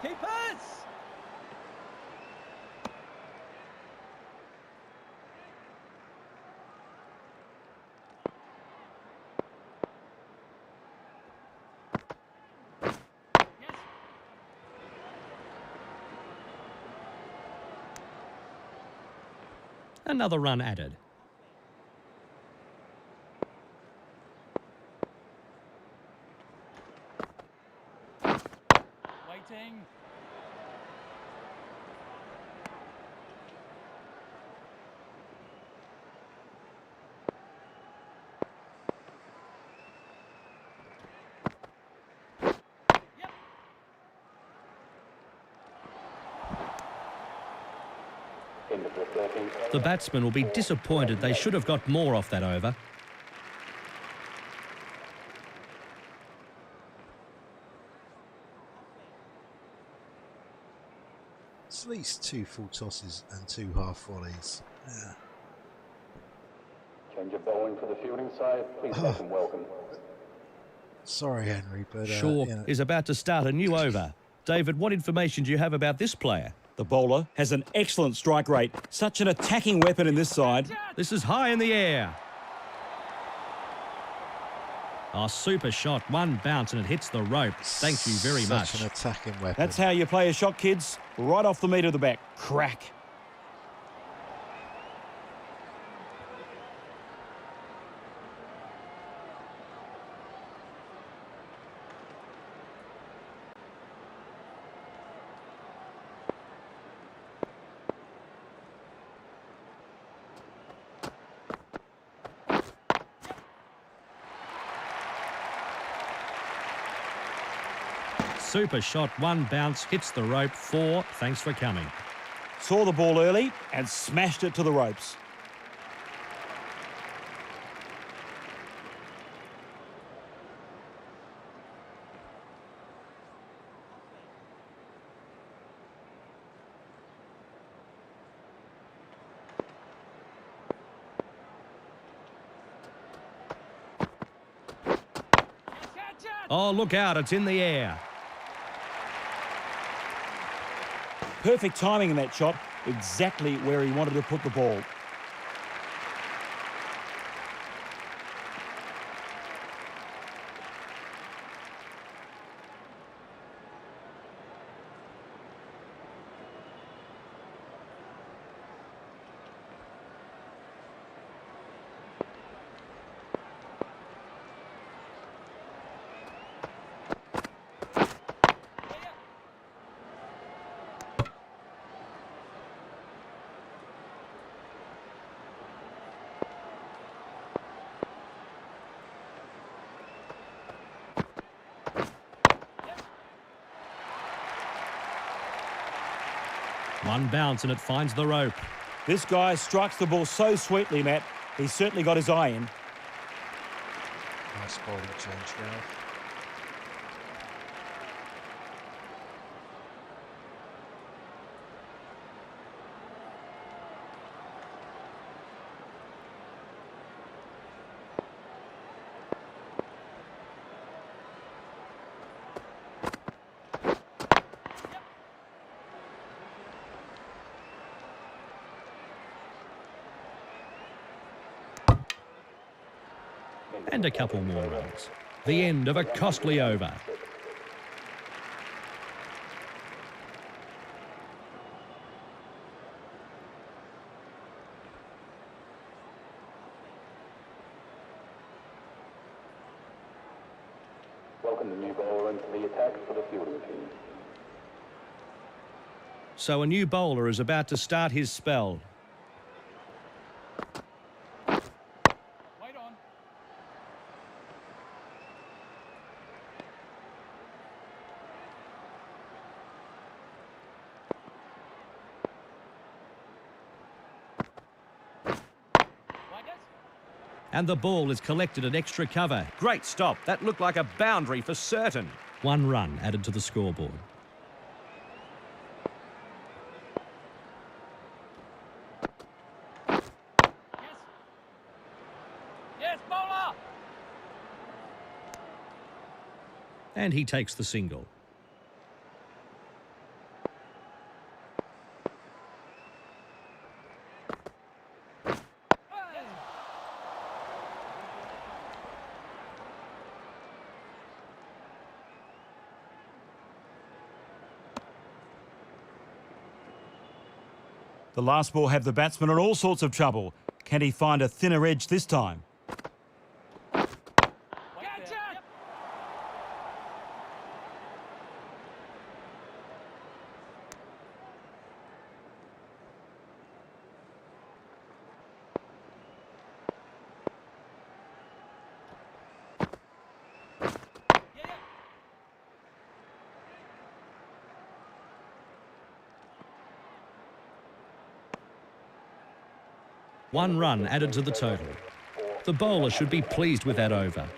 Keepers! Yes. Another run added. Waiting. Yep. End of the 13. The batsman will be disappointed. They should have got more off that over. It's at least 2 full tosses and 2 half volleys. Yeah. Change of bowling for the fielding side. Please make them welcome. Sorry, Henry, but Shaw you know, is about to start a new over. David, what information do you have about this player? The bowler has an excellent strike rate. Such an attacking weapon in this side. This is high in the air. Oh, super shot. One bounce and it hits the rope. Thank you very much. Such an attacking weapon. That's how you play a shot, kids. Right off the meat of the back. Crack. Super shot. One bounce hits the rope. 4. Thanks for coming. Saw the ball early and smashed it to the ropes. Catch it! Oh, look out. It's in the air. Perfect timing in that shot. Exactly where he wanted to put the ball. One bounce and it finds the rope. This guy strikes the ball so sweetly, Matt. He's certainly got his eye in. Nice bowling change, Ralph. And a couple more runs. The end of a costly over. Welcome the new bowler into the attack for the fielding team. So a new bowler is about to start his spell. Wait on. Wait, yes. And the ball is collected at extra cover. Great stop. That looked like a boundary for certain. 1 run added to the scoreboard. Yes. Yes, bowler! And he takes the single. The last ball had the batsman in all sorts of trouble. Can he find a thinner edge this time? Catch it! One run added to the total. The bowler should be pleased with that over.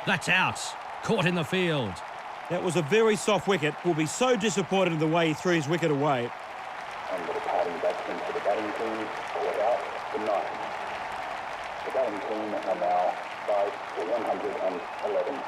That's out. Caught in the field. That was a very soft wicket. Will be so disappointed in the way he threw his wicket away. And the departing batsman for the batting team, caught out for 9. The batting team are now 5 for 111.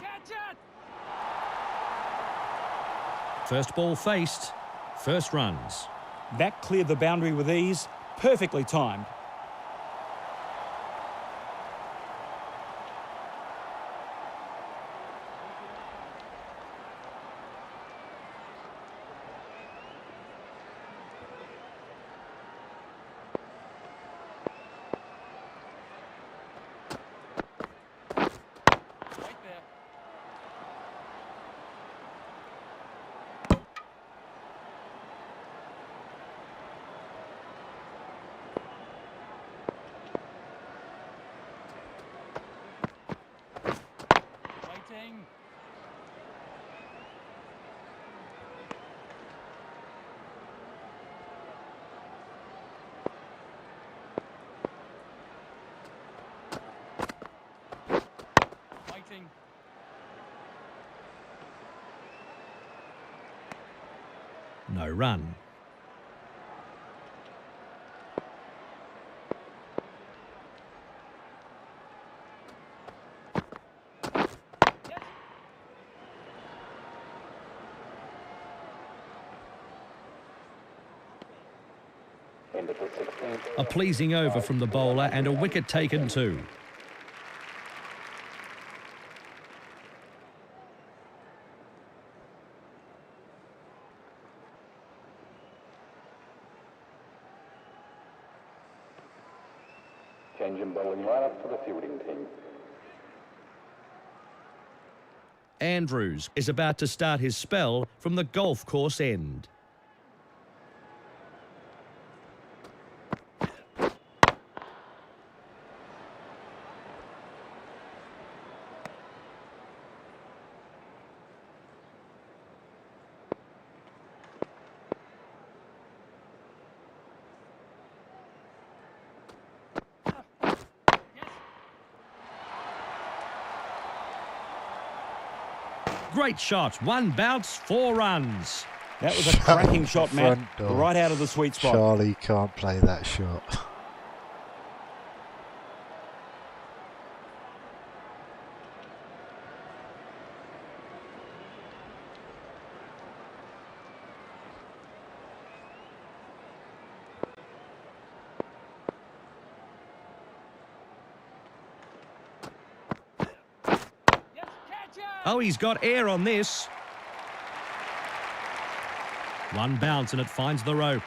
Catch it! First ball faced. First runs. That cleared the boundary with ease. Perfectly timed. Right there. Waiting. Waiting. No run. Yes. End of the 16th. A pleasing over from the bowler and a wicket taken too. Change in bowling lineup for the fielding team. Andrews is about to start his spell from the golf course end. Great shot. One bounce, 4 runs. That was a cracking shot, Matt. Right out of the sweet spot. Charlie can't play that shot. Yes, catch it! Oh, he's got air on this. One bounce and it finds the rope.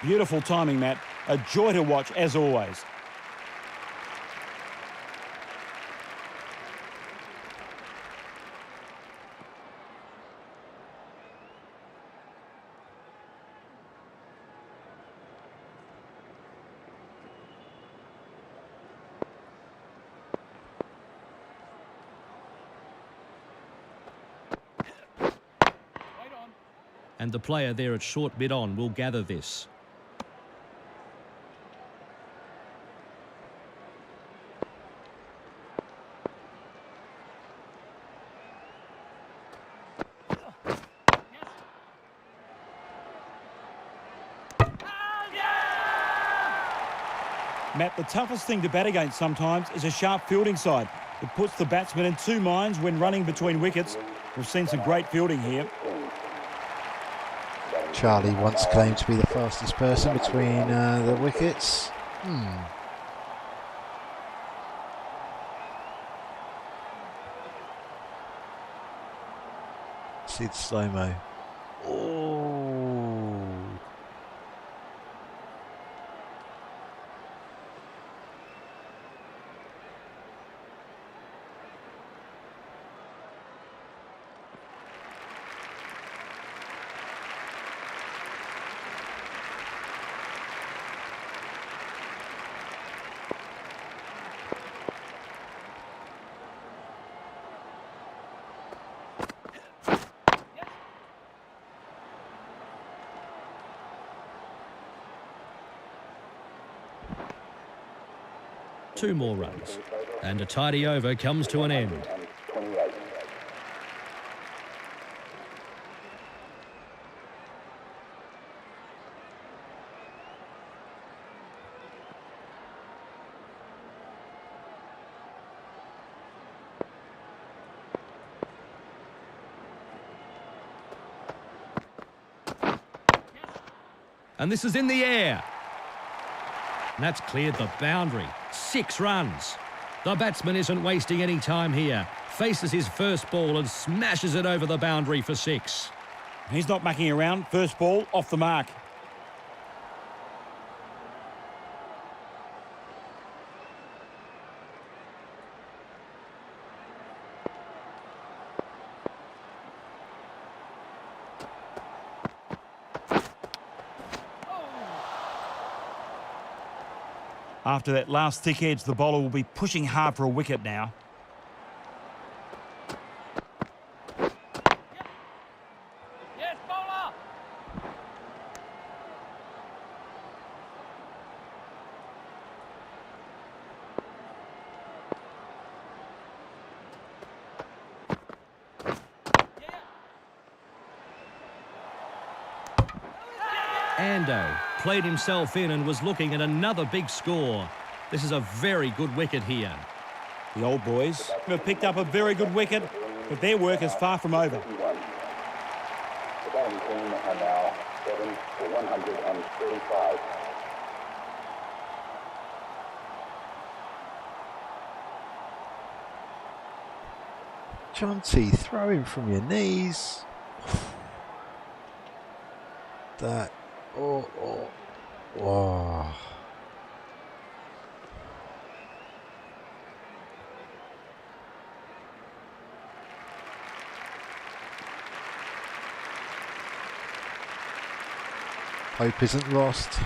Beautiful timing, Matt. A joy to watch, as always. And the player there at short mid-on will gather this. Matt, the toughest thing to bat against sometimes is a sharp fielding side. It puts the batsman in two minds when running between wickets. We've seen some great fielding here. Charlie once claimed to be the fastest person between the wickets. See the slow-mo. Oh. Two more runs. And a tidy over comes to an end. And this is in the air. And that's cleared the boundary. 6 runs. The batsman isn't wasting any time here. Faces his first ball and smashes it over the boundary for 6. He's not mucking around. First ball, off the mark. After that last thick edge, the bowler will be pushing hard for a wicket now. Yes, bowler! Ando played himself in and was looking at another big score. This is a very good wicket here. The old boys have picked up a very good wicket, but their work is far from over. The batting team are now 7 for 135. Jonty, throw him from your knees. That. Oh. Wow. Hope isn't lost.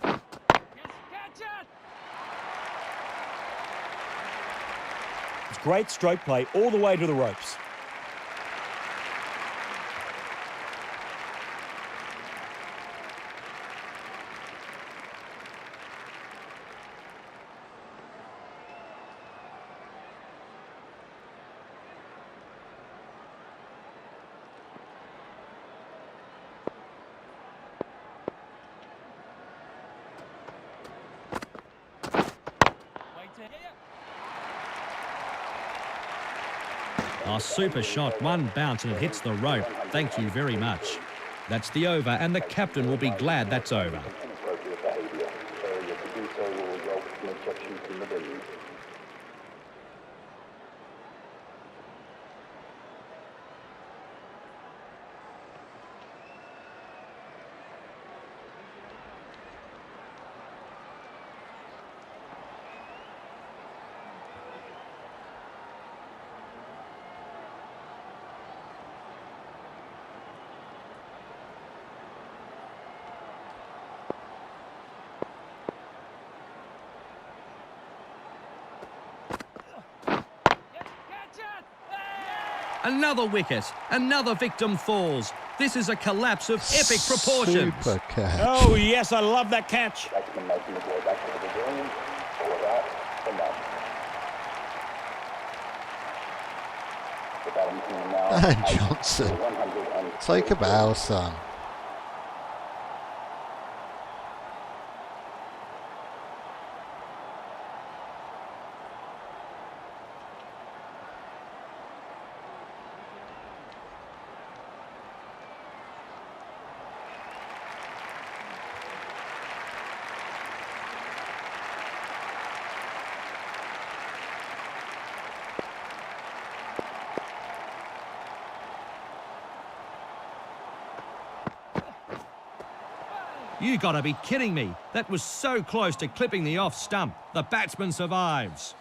Yes, catch it! It's great stroke play all the way to the ropes. A super shot, one bounce and it hits the rope. Thank you very much. That's the over and the captain will be glad that's over. Inappropriate behaviour. Failure to do so will result in ejection from the venue. Another wicket. Another victim falls. This is a collapse of epic proportions. Super catch. Oh, yes, I love that catch. Batsman making the ball back to the pavilion. Ball out for none. The batting team now. And Johnson. 100 Take a bow, son. You gotta be kidding me. That was so close to clipping the off stump. The batsman survives.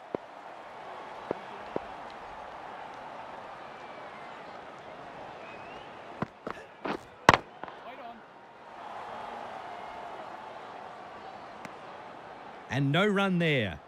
Wait on. And no run there.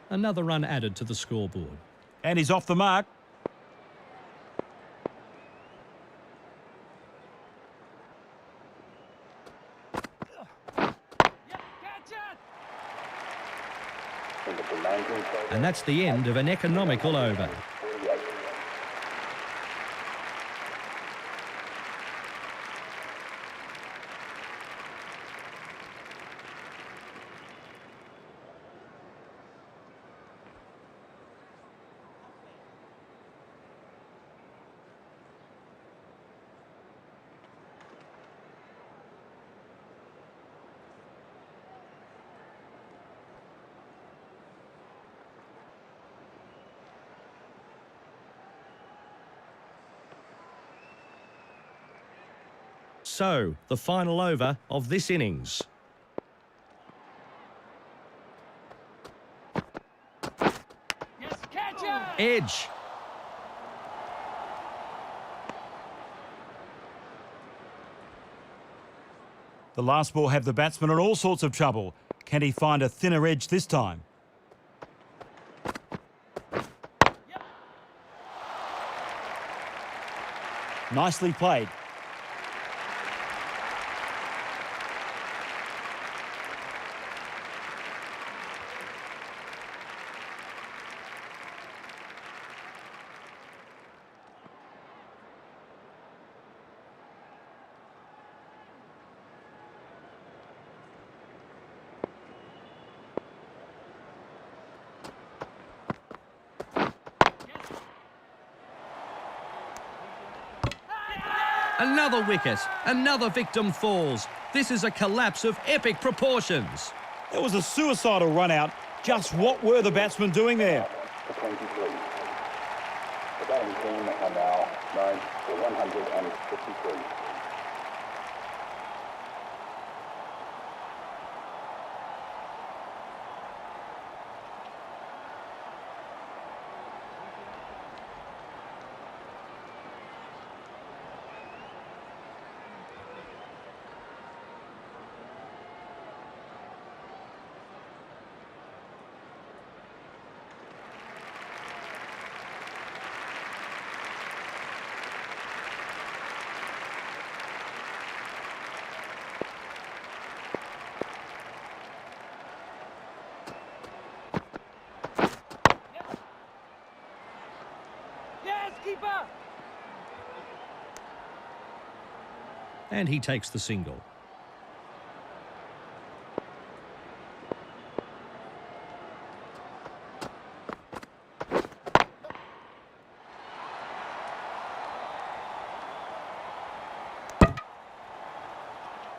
Another run added to the scoreboard. And he's off the mark. Yep, catch it! And that's the end of an economical over. 48. So, the final over of this innings. Yes, catch it! Edge. The last ball had the batsman in all sorts of trouble. Can he find a thinner edge this time? Nicely played. Another wicket. Another victim falls. This is a collapse of epic proportions. It was a suicidal run out. Just what were the batsmen doing there? For 23. The batting team are now known for 153. Yes, keeper! And he takes the single.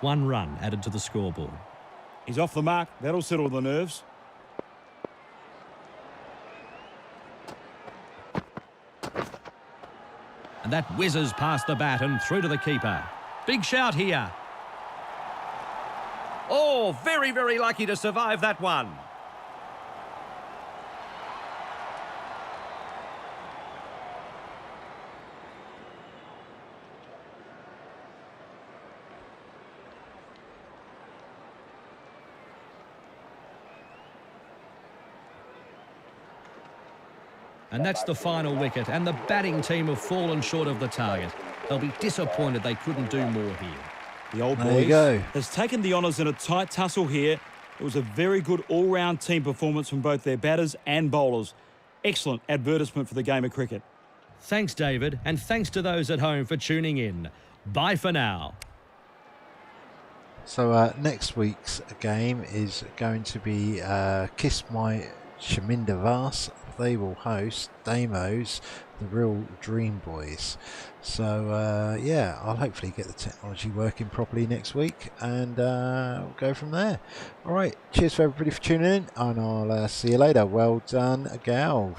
1 run added to the scoreboard. He's off the mark. That'll settle the nerves. And that whizzes past the bat and through to the keeper. Big shout here. Oh, very, very lucky to survive that one. And that's the final wicket, and the batting team have fallen short of the target. They'll be disappointed they couldn't do more here. The old There you boys go. has taken the honours in a tight tussle here. It was a very good all-round team performance from both their batters and bowlers. Excellent advertisement for the game of cricket. Thanks, David, and thanks to those at home for tuning in. Bye for now. So next week's game is going to be Kiss My Chaminda Vaas. They will host Damos, the Real Dream Boys. So yeah, I'll hopefully get the technology working properly next week, and we'll go from there. All right, cheers for everybody for tuning in, and I'll see you later. Well done, Gal.